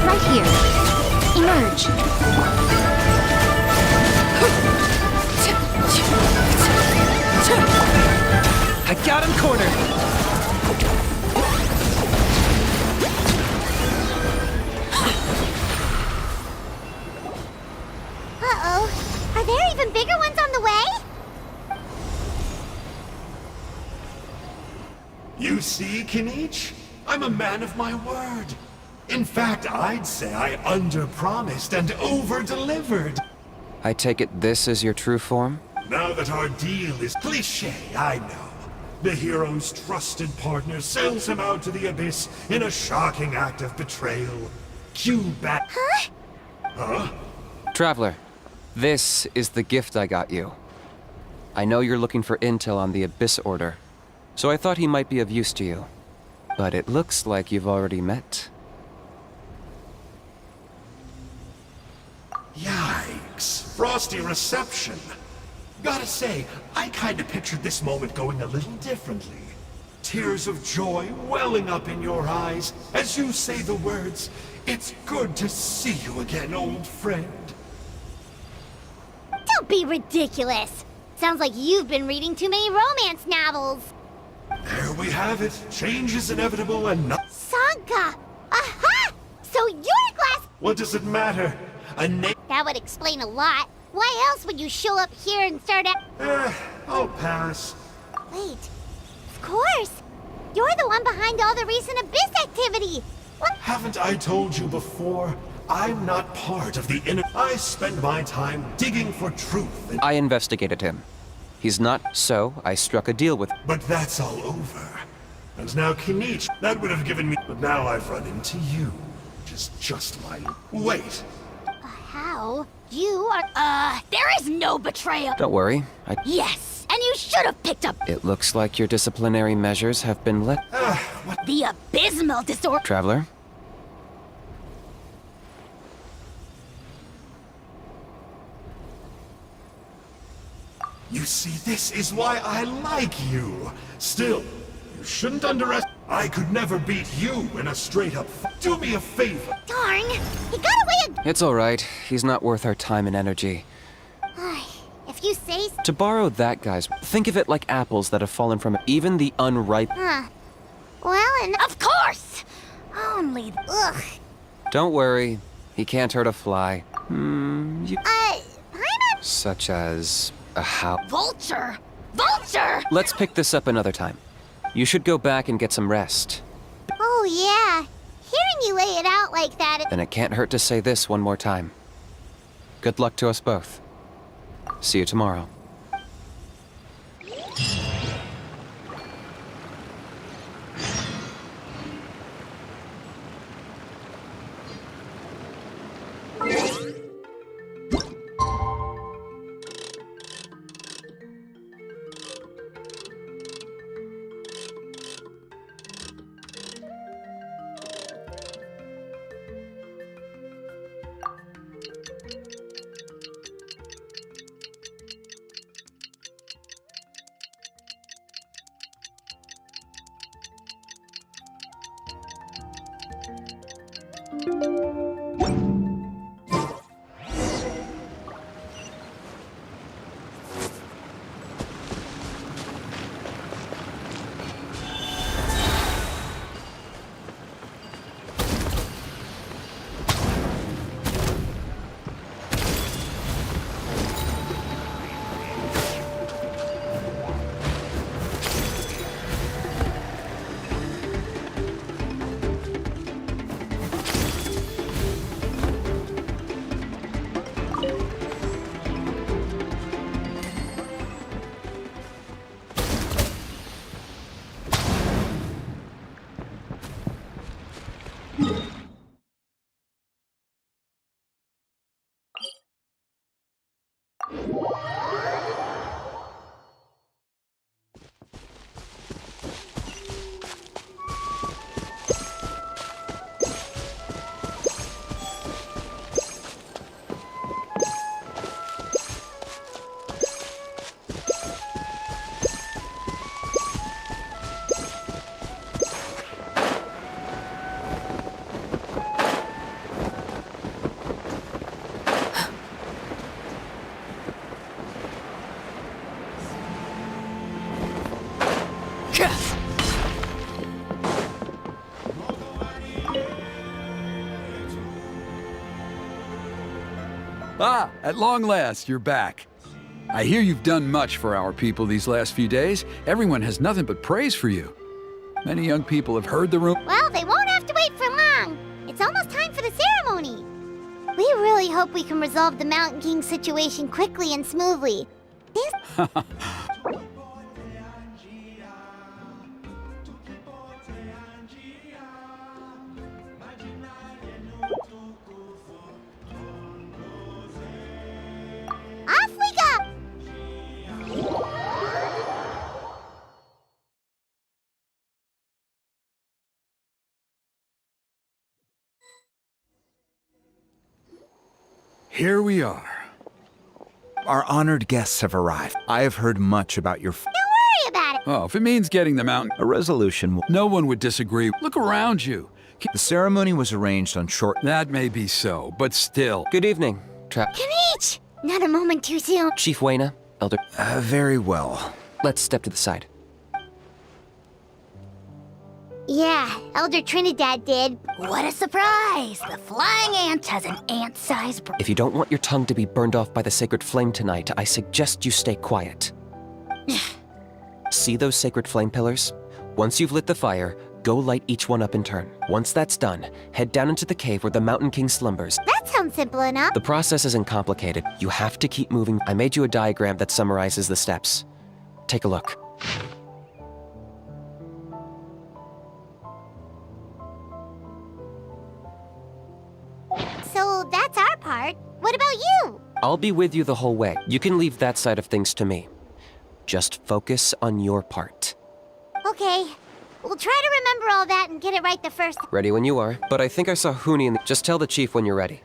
[SPEAKER 3] Right here. Emerge.
[SPEAKER 11] I got him cornered!
[SPEAKER 3] Uh-oh. Are there even bigger ones on the way?
[SPEAKER 5] You see, Kanichi? I'm a man of my word. In fact, I'd say I under-promised and over-delivered.
[SPEAKER 7] I take it this is your true form?
[SPEAKER 5] Now that our deal is cliché, I know. The hero's trusted partner sells him out to the abyss in a shocking act of betrayal. Cue back.
[SPEAKER 3] Huh?
[SPEAKER 5] Huh?
[SPEAKER 7] Traveler, this is the gift I got you. I know you're looking for intel on the Abyss Order, so I thought he might be of use to you. But it looks like you've already met.
[SPEAKER 5] Yikes. Frosty reception. Gotta say, I kinda pictured this moment going a little differently. Tears of joy welling up in your eyes as you say the words, "It's good to see you again, old friend."
[SPEAKER 3] Don't be ridiculous. Sounds like you've been reading too many romance novels.
[SPEAKER 5] There we have it. Change is inevitable and not.
[SPEAKER 3] Sanka! Aha! So your glass...
[SPEAKER 5] What does it matter? A name.
[SPEAKER 3] That would explain a lot. Why else would you show up here and start at...
[SPEAKER 5] I'll pass.
[SPEAKER 3] Wait. Of course. You're the one behind all the recent Abyss activity. What?
[SPEAKER 5] Haven't I told you before? I'm not part of the inner... I spend my time digging for truth and...
[SPEAKER 7] I investigated him. He's not, so I struck a deal with...
[SPEAKER 5] But that's all over. And now Kanichi, that would have given me... But now I've run into you, which is just my... Wait.
[SPEAKER 3] How? You are...
[SPEAKER 4] there is no betrayal!
[SPEAKER 7] Don't worry,
[SPEAKER 4] Yes, and you should have picked up
[SPEAKER 7] It looks like your disciplinary measures have been let...
[SPEAKER 4] the abysmal disorder.
[SPEAKER 7] Traveler?
[SPEAKER 5] You see, this is why I like you. Still, you shouldn't underestimate... I could never beat you in a straight-up... Do me a favor.
[SPEAKER 3] Darn! He got away
[SPEAKER 7] It's alright. He's not worth our time and energy.
[SPEAKER 3] If you say...
[SPEAKER 7] To borrow that guy's... Think of it like apples that have fallen from... Even the unripe...
[SPEAKER 3] Huh. Well, and...
[SPEAKER 4] Of course! Only...
[SPEAKER 3] Ugh.
[SPEAKER 7] Don't worry. He can't hurt a fly.
[SPEAKER 3] I'm
[SPEAKER 7] Such as... a how...
[SPEAKER 4] Vulture! Vulture!
[SPEAKER 7] Let's pick this up another time. You should go back and get some rest.
[SPEAKER 3] Oh, yeah. Hearing you lay it out like that...
[SPEAKER 7] And it can't hurt to say this one more time. Good luck to us both. See you tomorrow.
[SPEAKER 6] Ah, at long last, you're back. I hear you've done much for our people these last few days. Everyone has nothing but praise for you. Many young people have heard the rumor.
[SPEAKER 3] Well, they won't have to wait for long. It's almost time for the ceremony. We really hope we can resolve the Mountain King situation quickly and smoothly. Off we go!
[SPEAKER 6] Here we are.
[SPEAKER 9] Our honored guests have arrived. I have heard much about your
[SPEAKER 3] Don't worry about it.
[SPEAKER 6] Oh, if it means getting the mountain,
[SPEAKER 9] A resolution will...
[SPEAKER 6] no one would disagree. Look around you.
[SPEAKER 9] The ceremony was arranged on short...
[SPEAKER 6] That may be so, but still.
[SPEAKER 7] Good evening,
[SPEAKER 3] Kanich! Not a moment too soon.
[SPEAKER 7] Chief Wayna, Elder.
[SPEAKER 9] very well.
[SPEAKER 7] Let's step to the side.
[SPEAKER 3] Yeah, Elder Trinidad did.
[SPEAKER 4] What a surprise! The flying ant has an ant-sized brain.
[SPEAKER 7] If you don't want your tongue to be burned off by the sacred flame tonight, I suggest you stay quiet. See those sacred flame pillars? Once you've lit the fire, go light each one up in turn. Once that's done, head down into the cave where the Mountain King slumbers.
[SPEAKER 3] That sounds simple enough.
[SPEAKER 7] The process isn't complicated. You have to keep moving. I made you a diagram that summarizes the steps. Take a look.
[SPEAKER 3] So that's our part. What about you?
[SPEAKER 7] I'll be with you the whole way. You can leave that side of things to me. Just focus on your part.
[SPEAKER 3] Okay. We'll try to remember all that and get it right the first...
[SPEAKER 7] Ready when you are. But I think I saw Huni in the... Just tell the chief when you're ready.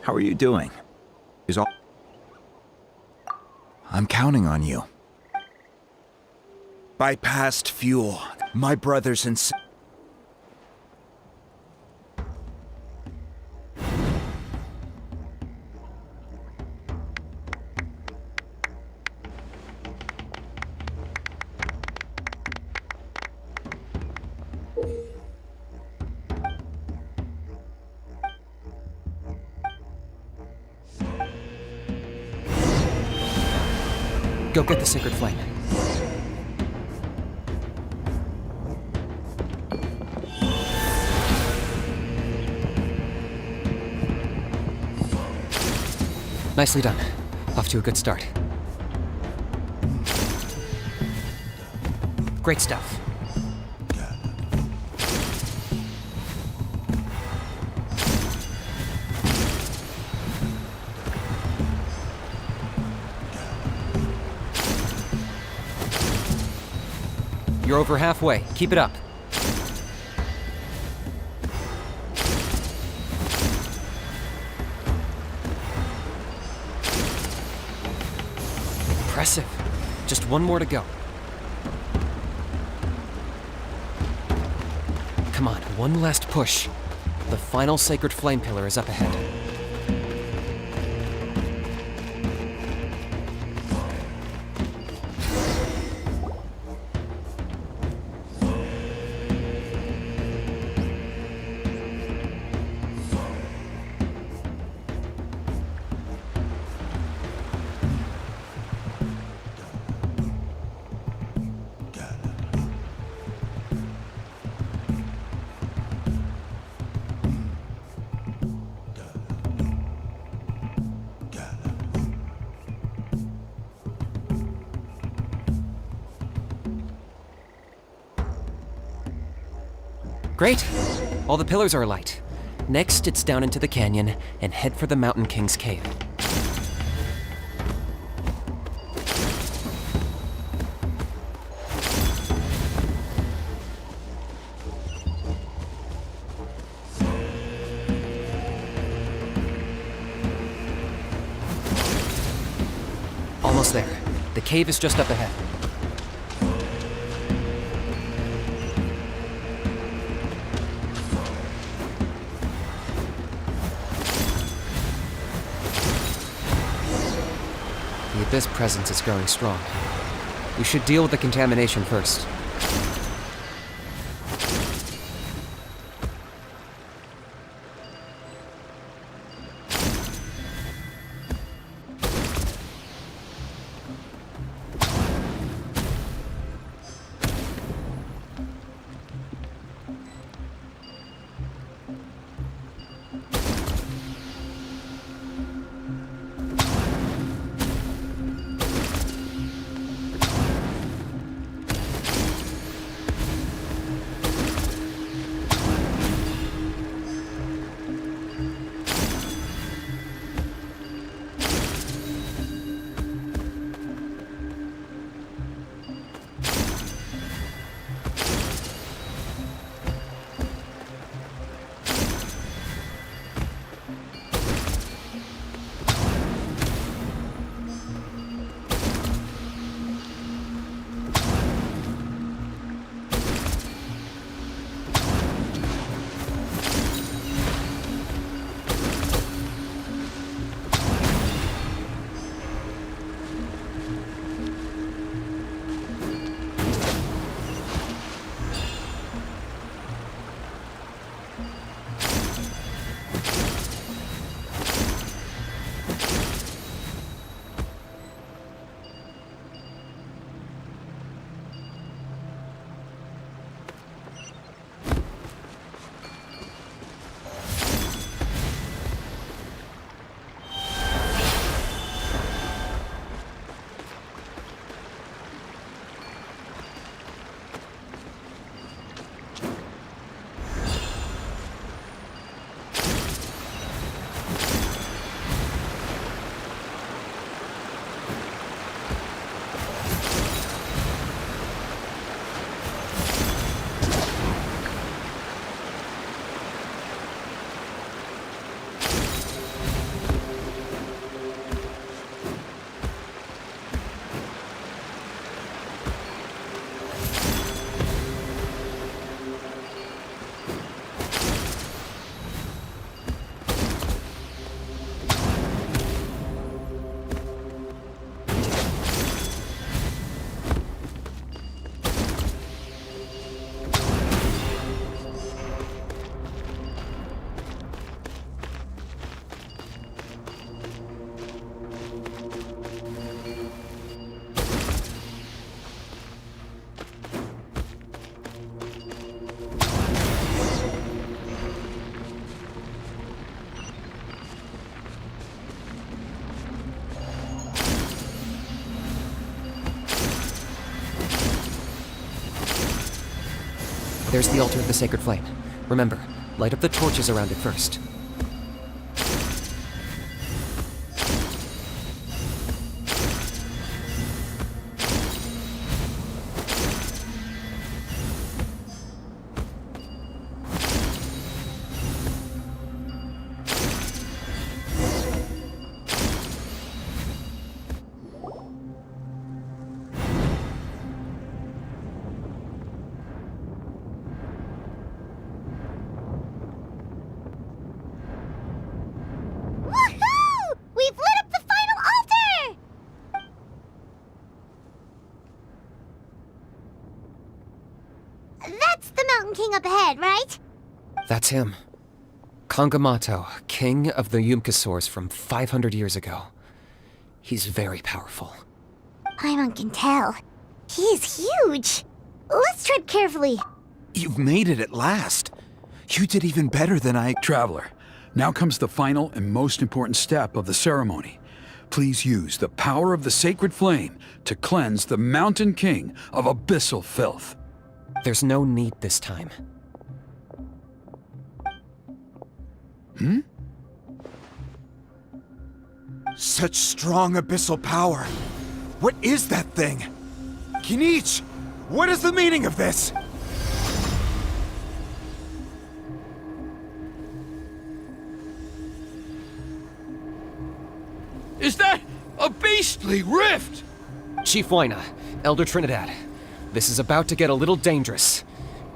[SPEAKER 9] How are you doing? Is all... I'm counting on you. Bypassed fuel. My brothers and...
[SPEAKER 7] Go get the sacred flame. Nicely done. Off to a good start. Great stuff. You're over halfway. Keep it up. Impressive. Just one more to go. Come on, one last push. The final sacred flame pillar is up ahead. Great! All the pillars are alight. Next, it's down into the canyon and head for the Mountain King's cave. Almost there. The cave is just up ahead. The Abyss presence is growing strong. We should deal with the contamination first. There's the altar of the sacred flame. Remember, light up the torches around it first.
[SPEAKER 3] That's the Mountain King up ahead, right?
[SPEAKER 7] That's him. Kangamato, king of the Yumkasaurs from 500 years ago. He's very powerful.
[SPEAKER 3] Paimon can tell. He's huge. Let's tread carefully.
[SPEAKER 9] You've made it at last. You did even better than I...
[SPEAKER 6] Traveler, now comes the final and most important step of the ceremony. Please use the power of the sacred flame to cleanse the Mountain King of abyssal filth.
[SPEAKER 7] There's no need this time.
[SPEAKER 9] Such strong abyssal power. What is that thing? Kinich, what is the meaning of this?
[SPEAKER 6] Is that a beastly rift?
[SPEAKER 7] Chief Waina, Elder Trinidad, this is about to get a little dangerous.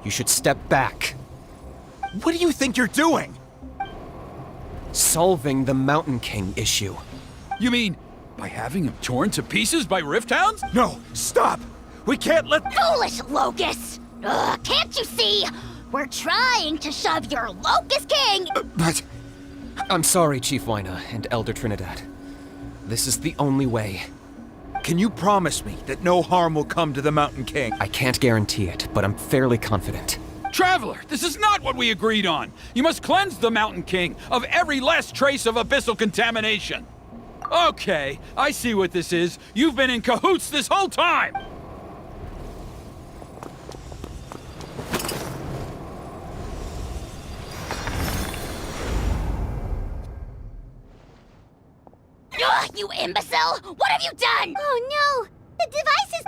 [SPEAKER 7] You should step back.
[SPEAKER 9] What do you think you're doing?
[SPEAKER 7] Solving the Mountain King issue.
[SPEAKER 6] You mean by having him torn to pieces by rift hounds?
[SPEAKER 9] No, stop! We can't let...
[SPEAKER 4] Foolish Locust! Ugh, can't you see? We're trying to shove your Locust King!
[SPEAKER 9] But...
[SPEAKER 7] I'm sorry, Chief Waina and Elder Trinidad. This is the only way.
[SPEAKER 9] Can you promise me that no harm will come to the Mountain King?
[SPEAKER 7] I can't guarantee it, but I'm fairly confident.
[SPEAKER 6] Traveler, this is not what we agreed on. You must cleanse the Mountain King of every last trace of abyssal contamination. Okay, I see what this is. You've been in cahoots this whole time!
[SPEAKER 4] Ugh, you imbecile! What have you done?
[SPEAKER 3] Oh no! The device is...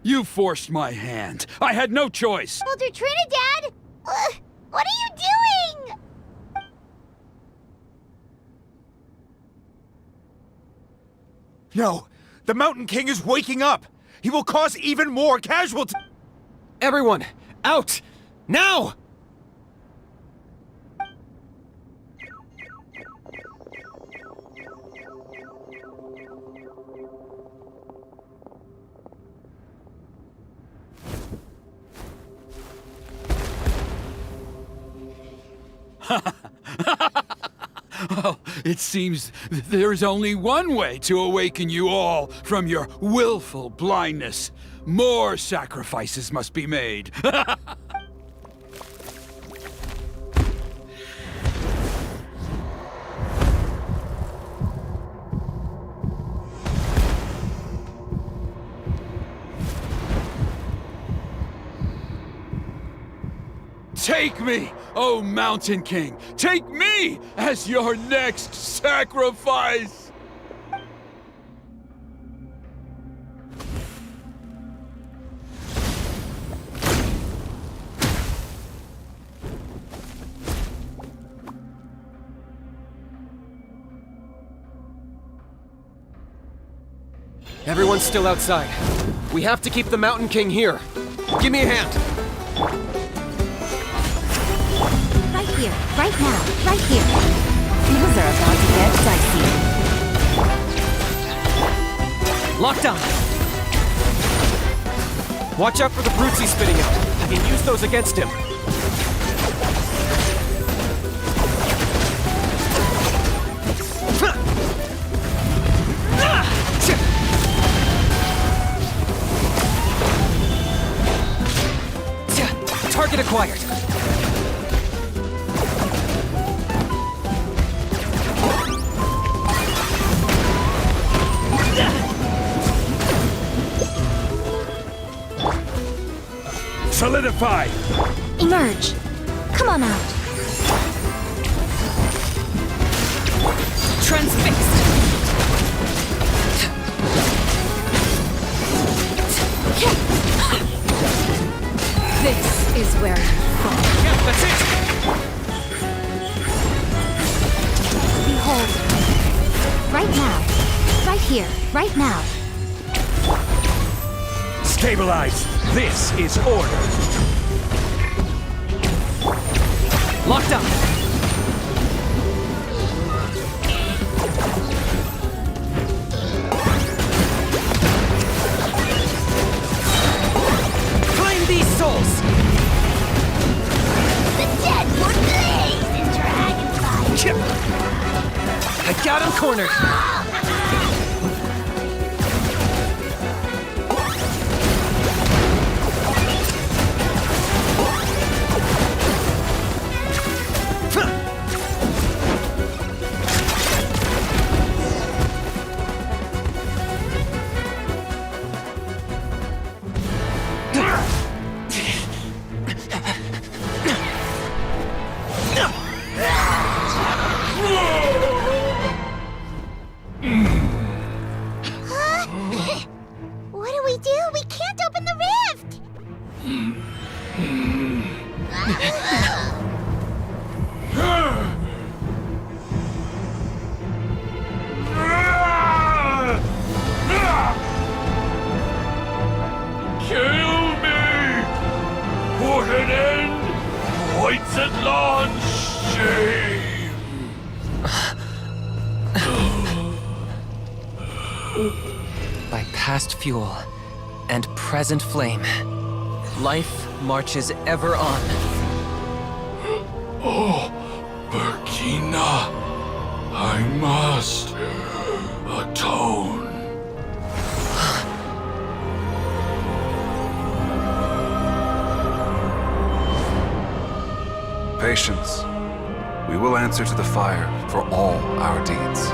[SPEAKER 6] You forced my hand. I had no choice.
[SPEAKER 3] Elder Trinidad! What are you doing?
[SPEAKER 9] No! The Mountain King is waking up! He will cause even more casualties!
[SPEAKER 7] Everyone, out! Now!
[SPEAKER 6] Well, it seems there is only one way to awaken you all from your willful blindness. More sacrifices must be made. Take me, O Mountain King! Take me as your next sacrifice!
[SPEAKER 7] Everyone's still outside. We have to keep the Mountain King here. Give me a hand.
[SPEAKER 3] Right here, right now, right here. Things are about to get dicey.
[SPEAKER 7] Locked on. Watch out for the brutes he's spitting out. I can use those against him. Target acquired.
[SPEAKER 8] Solidify!
[SPEAKER 3] Emerge. Come on out.
[SPEAKER 2] Transfixed. This is where you fall.
[SPEAKER 7] Yeah, that's it.
[SPEAKER 3] Behold. Right now. Right here. Right now.
[SPEAKER 8] Stabilize! This is order!
[SPEAKER 7] Locked on. Claim these souls!
[SPEAKER 11] cornered!
[SPEAKER 3] What do we do? We can't open the rift!
[SPEAKER 8] Kill me! Put an end to White's shame!
[SPEAKER 7] By past fuel and present flame, life marches ever on.
[SPEAKER 8] Oh, Burkina, I must atone.
[SPEAKER 12] Patience. We will answer to the fire for all our deeds.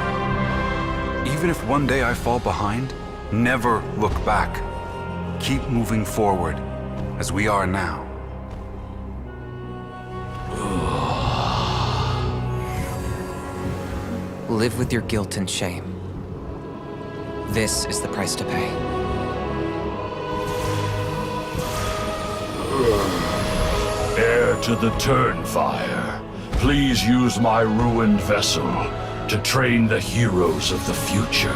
[SPEAKER 12] Even if one day I fall behind, never look back. Keep moving forward, as we are now.
[SPEAKER 7] Live with your guilt and shame. This is the price to pay.
[SPEAKER 8] Heir to the turnfire, please use my ruined vessel to train the heroes of the future.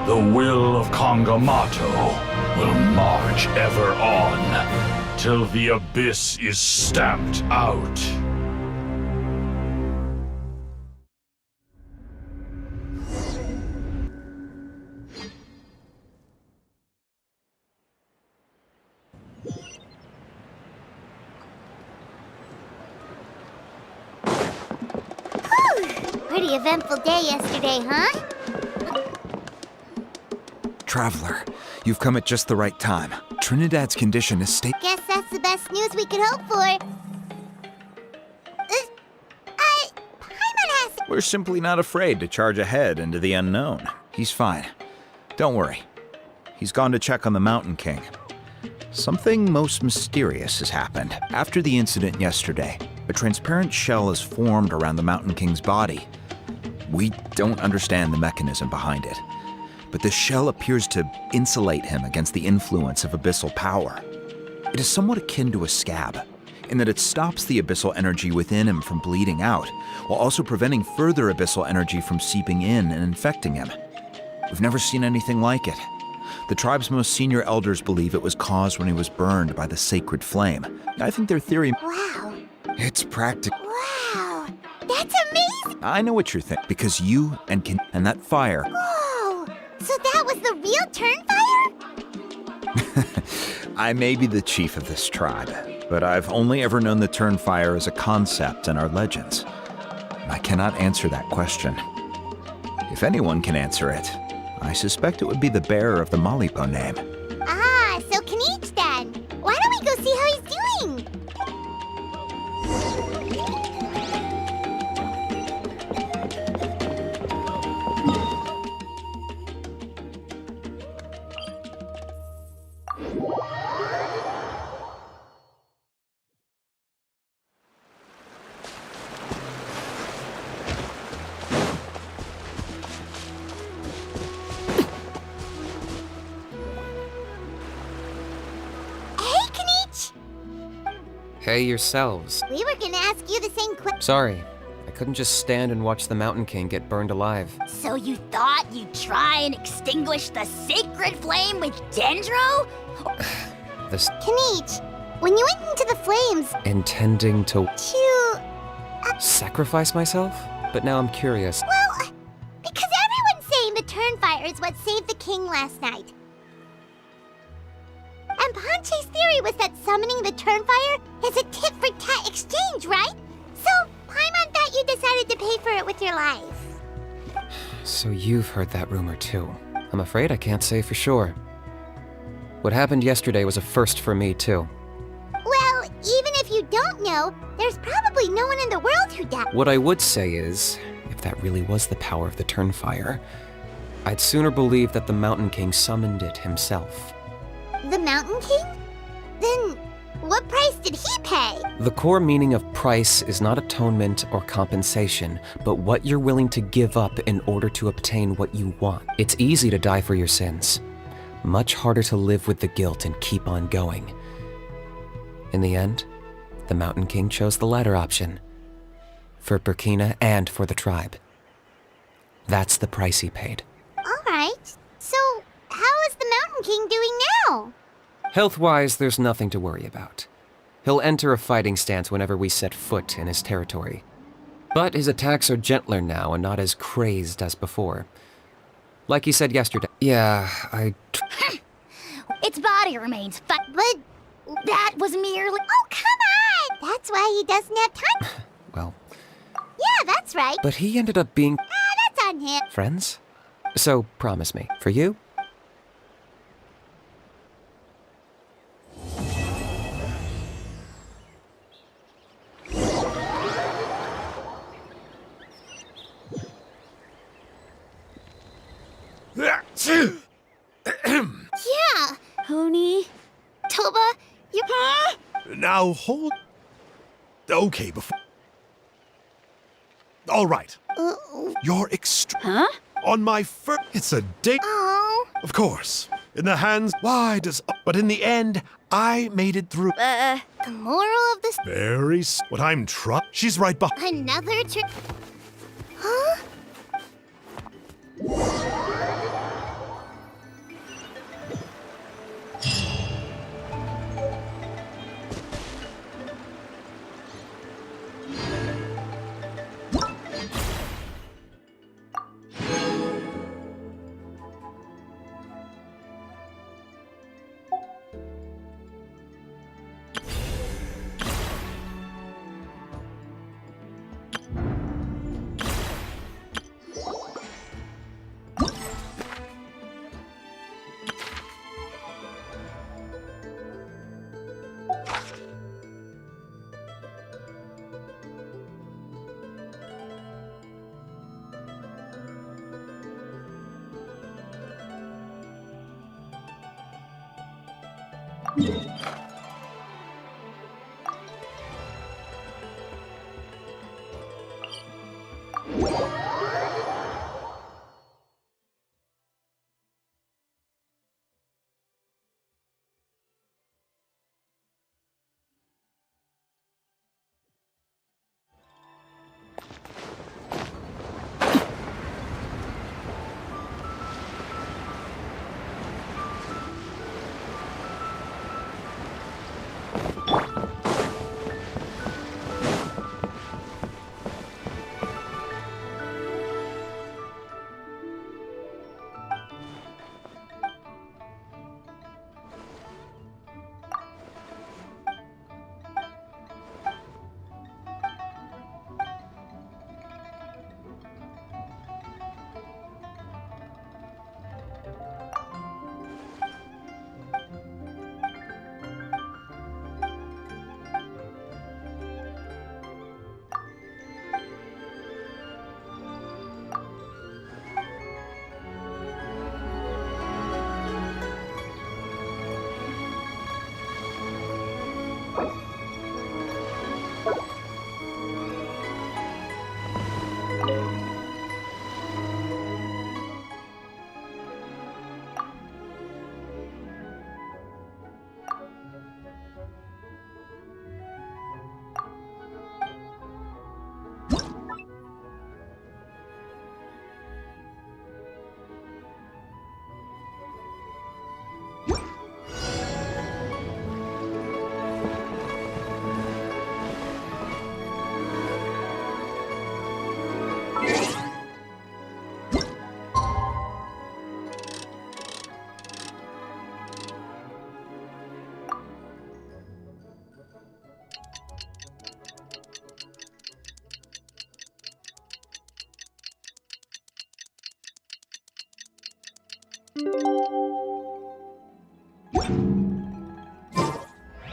[SPEAKER 8] The will of Kangamato will march ever on, till the abyss is stamped out.
[SPEAKER 3] Pretty eventful day yesterday, huh?
[SPEAKER 9] Traveler, you've come at just the right time. Trinidad's condition is stable.
[SPEAKER 3] Guess that's the best news we could hope for. Paimon has...
[SPEAKER 9] We're simply not afraid to charge ahead into the unknown. He's fine. Don't worry. He's gone to check on the Mountain King. Something most mysterious has happened. After the incident yesterday, a transparent shell has formed around the Mountain King's body. We don't understand the mechanism behind it, but the shell appears to insulate him against the influence of abyssal power. It is somewhat akin to a scab, in that it stops the abyssal energy within him from bleeding out, while also preventing further abyssal energy from seeping in and infecting him. We've never seen anything like it. The tribe's most senior elders believe it was caused when he was burned by the sacred flame. I think their theory...
[SPEAKER 3] Wow.
[SPEAKER 9] It's practical.
[SPEAKER 3] Wow. That's amazing.
[SPEAKER 9] I know what you're thinking, because you and that fire...
[SPEAKER 3] Whoa. So that was the real turnfire?
[SPEAKER 9] I may be the chief of this tribe, but I've only ever known the turnfire as a concept in our legends. I cannot answer that question. If anyone can answer it, I suspect it would be the bearer of the Malipo name.
[SPEAKER 3] Ah, so Kenichi then. Why don't we go see how he's doing?
[SPEAKER 7] Hey yourselves.
[SPEAKER 3] We were gonna ask you the same question.
[SPEAKER 7] Sorry, I couldn't just stand and watch the Mountain King get burned alive.
[SPEAKER 4] So you thought you'd try and extinguish the sacred flame with Dendro?
[SPEAKER 7] This
[SPEAKER 3] Kenichi, when you went into the flames
[SPEAKER 7] intending to
[SPEAKER 3] to...
[SPEAKER 7] sacrifice myself? But now I'm curious.
[SPEAKER 3] Well, because everyone's saying the turnfire is what saved the king last night. And Ponche's theory was that summoning the turnfire is a tit-for-tat exchange, right? So, Paimon thought you decided to pay for it with your life.
[SPEAKER 7] So you've heard that rumor too. I'm afraid I can't say for sure. What happened yesterday was a first for me too.
[SPEAKER 3] Well, even if you don't know, there's probably no one in the world who doubts.
[SPEAKER 7] What I would say is, if that really was the power of the turnfire, I'd sooner believe that the Mountain King summoned it himself.
[SPEAKER 3] The Mountain King? Then what price did he pay?
[SPEAKER 7] The core meaning of price is not atonement or compensation, but what you're willing to give up in order to obtain what you want. It's easy to die for your sins. Much harder to live with the guilt and keep on going. In the end, the Mountain King chose the latter option. For Burkina and for the tribe. That's the price he paid.
[SPEAKER 3] Alright, so how is the Mountain King doing now?
[SPEAKER 7] Health-wise, there's nothing to worry about. He'll enter a fighting stance whenever we set foot in his territory. But his attacks are gentler now and not as crazed as before. Like he said yesterday. Yeah,
[SPEAKER 4] Its body remains but that was merely...
[SPEAKER 3] Oh, come on! That's why he doesn't have time.
[SPEAKER 7] well...
[SPEAKER 3] Yeah, that's right.
[SPEAKER 7] But he ended up being...
[SPEAKER 3] That's on him.
[SPEAKER 7] Friends? So, promise me. For you?
[SPEAKER 3] Yeah.
[SPEAKER 4] Honey?
[SPEAKER 3] Toba, you...
[SPEAKER 5] Now hold. Okay, before. All right. You're
[SPEAKER 4] Huh?
[SPEAKER 5] on my first. It's a date.
[SPEAKER 3] Oh.
[SPEAKER 5] Of course. In the hands. Why does? But in the end, I made it through.
[SPEAKER 3] The moral of this...
[SPEAKER 5] Very. What I'm She's right behind.
[SPEAKER 3] Another trick... Huh?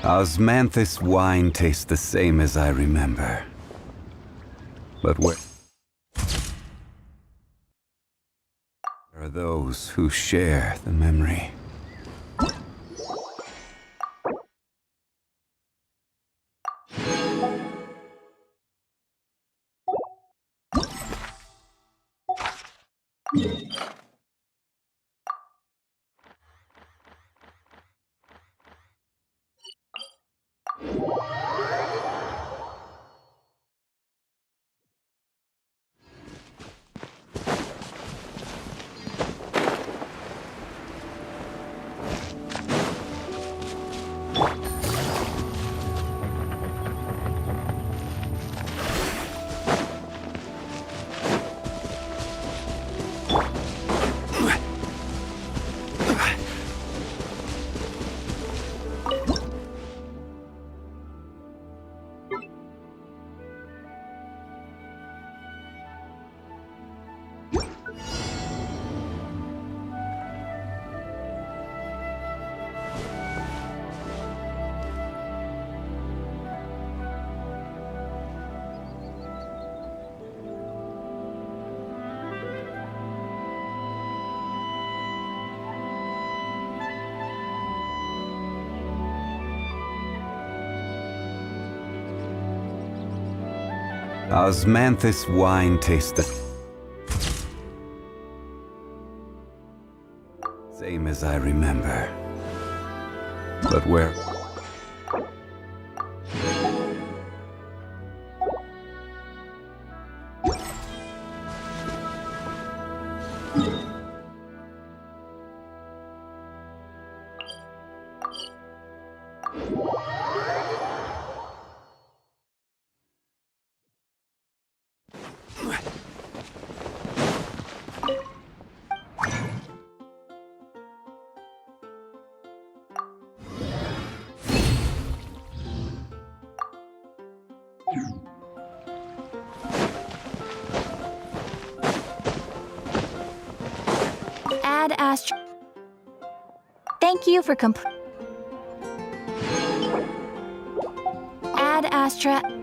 [SPEAKER 1] Osmanthus wine tastes the same as I remember. But where are those who share the memory? Osmanthus wine tastes the same as I remember. But where?
[SPEAKER 3] Ad Astra. Thank you for Ad Astra.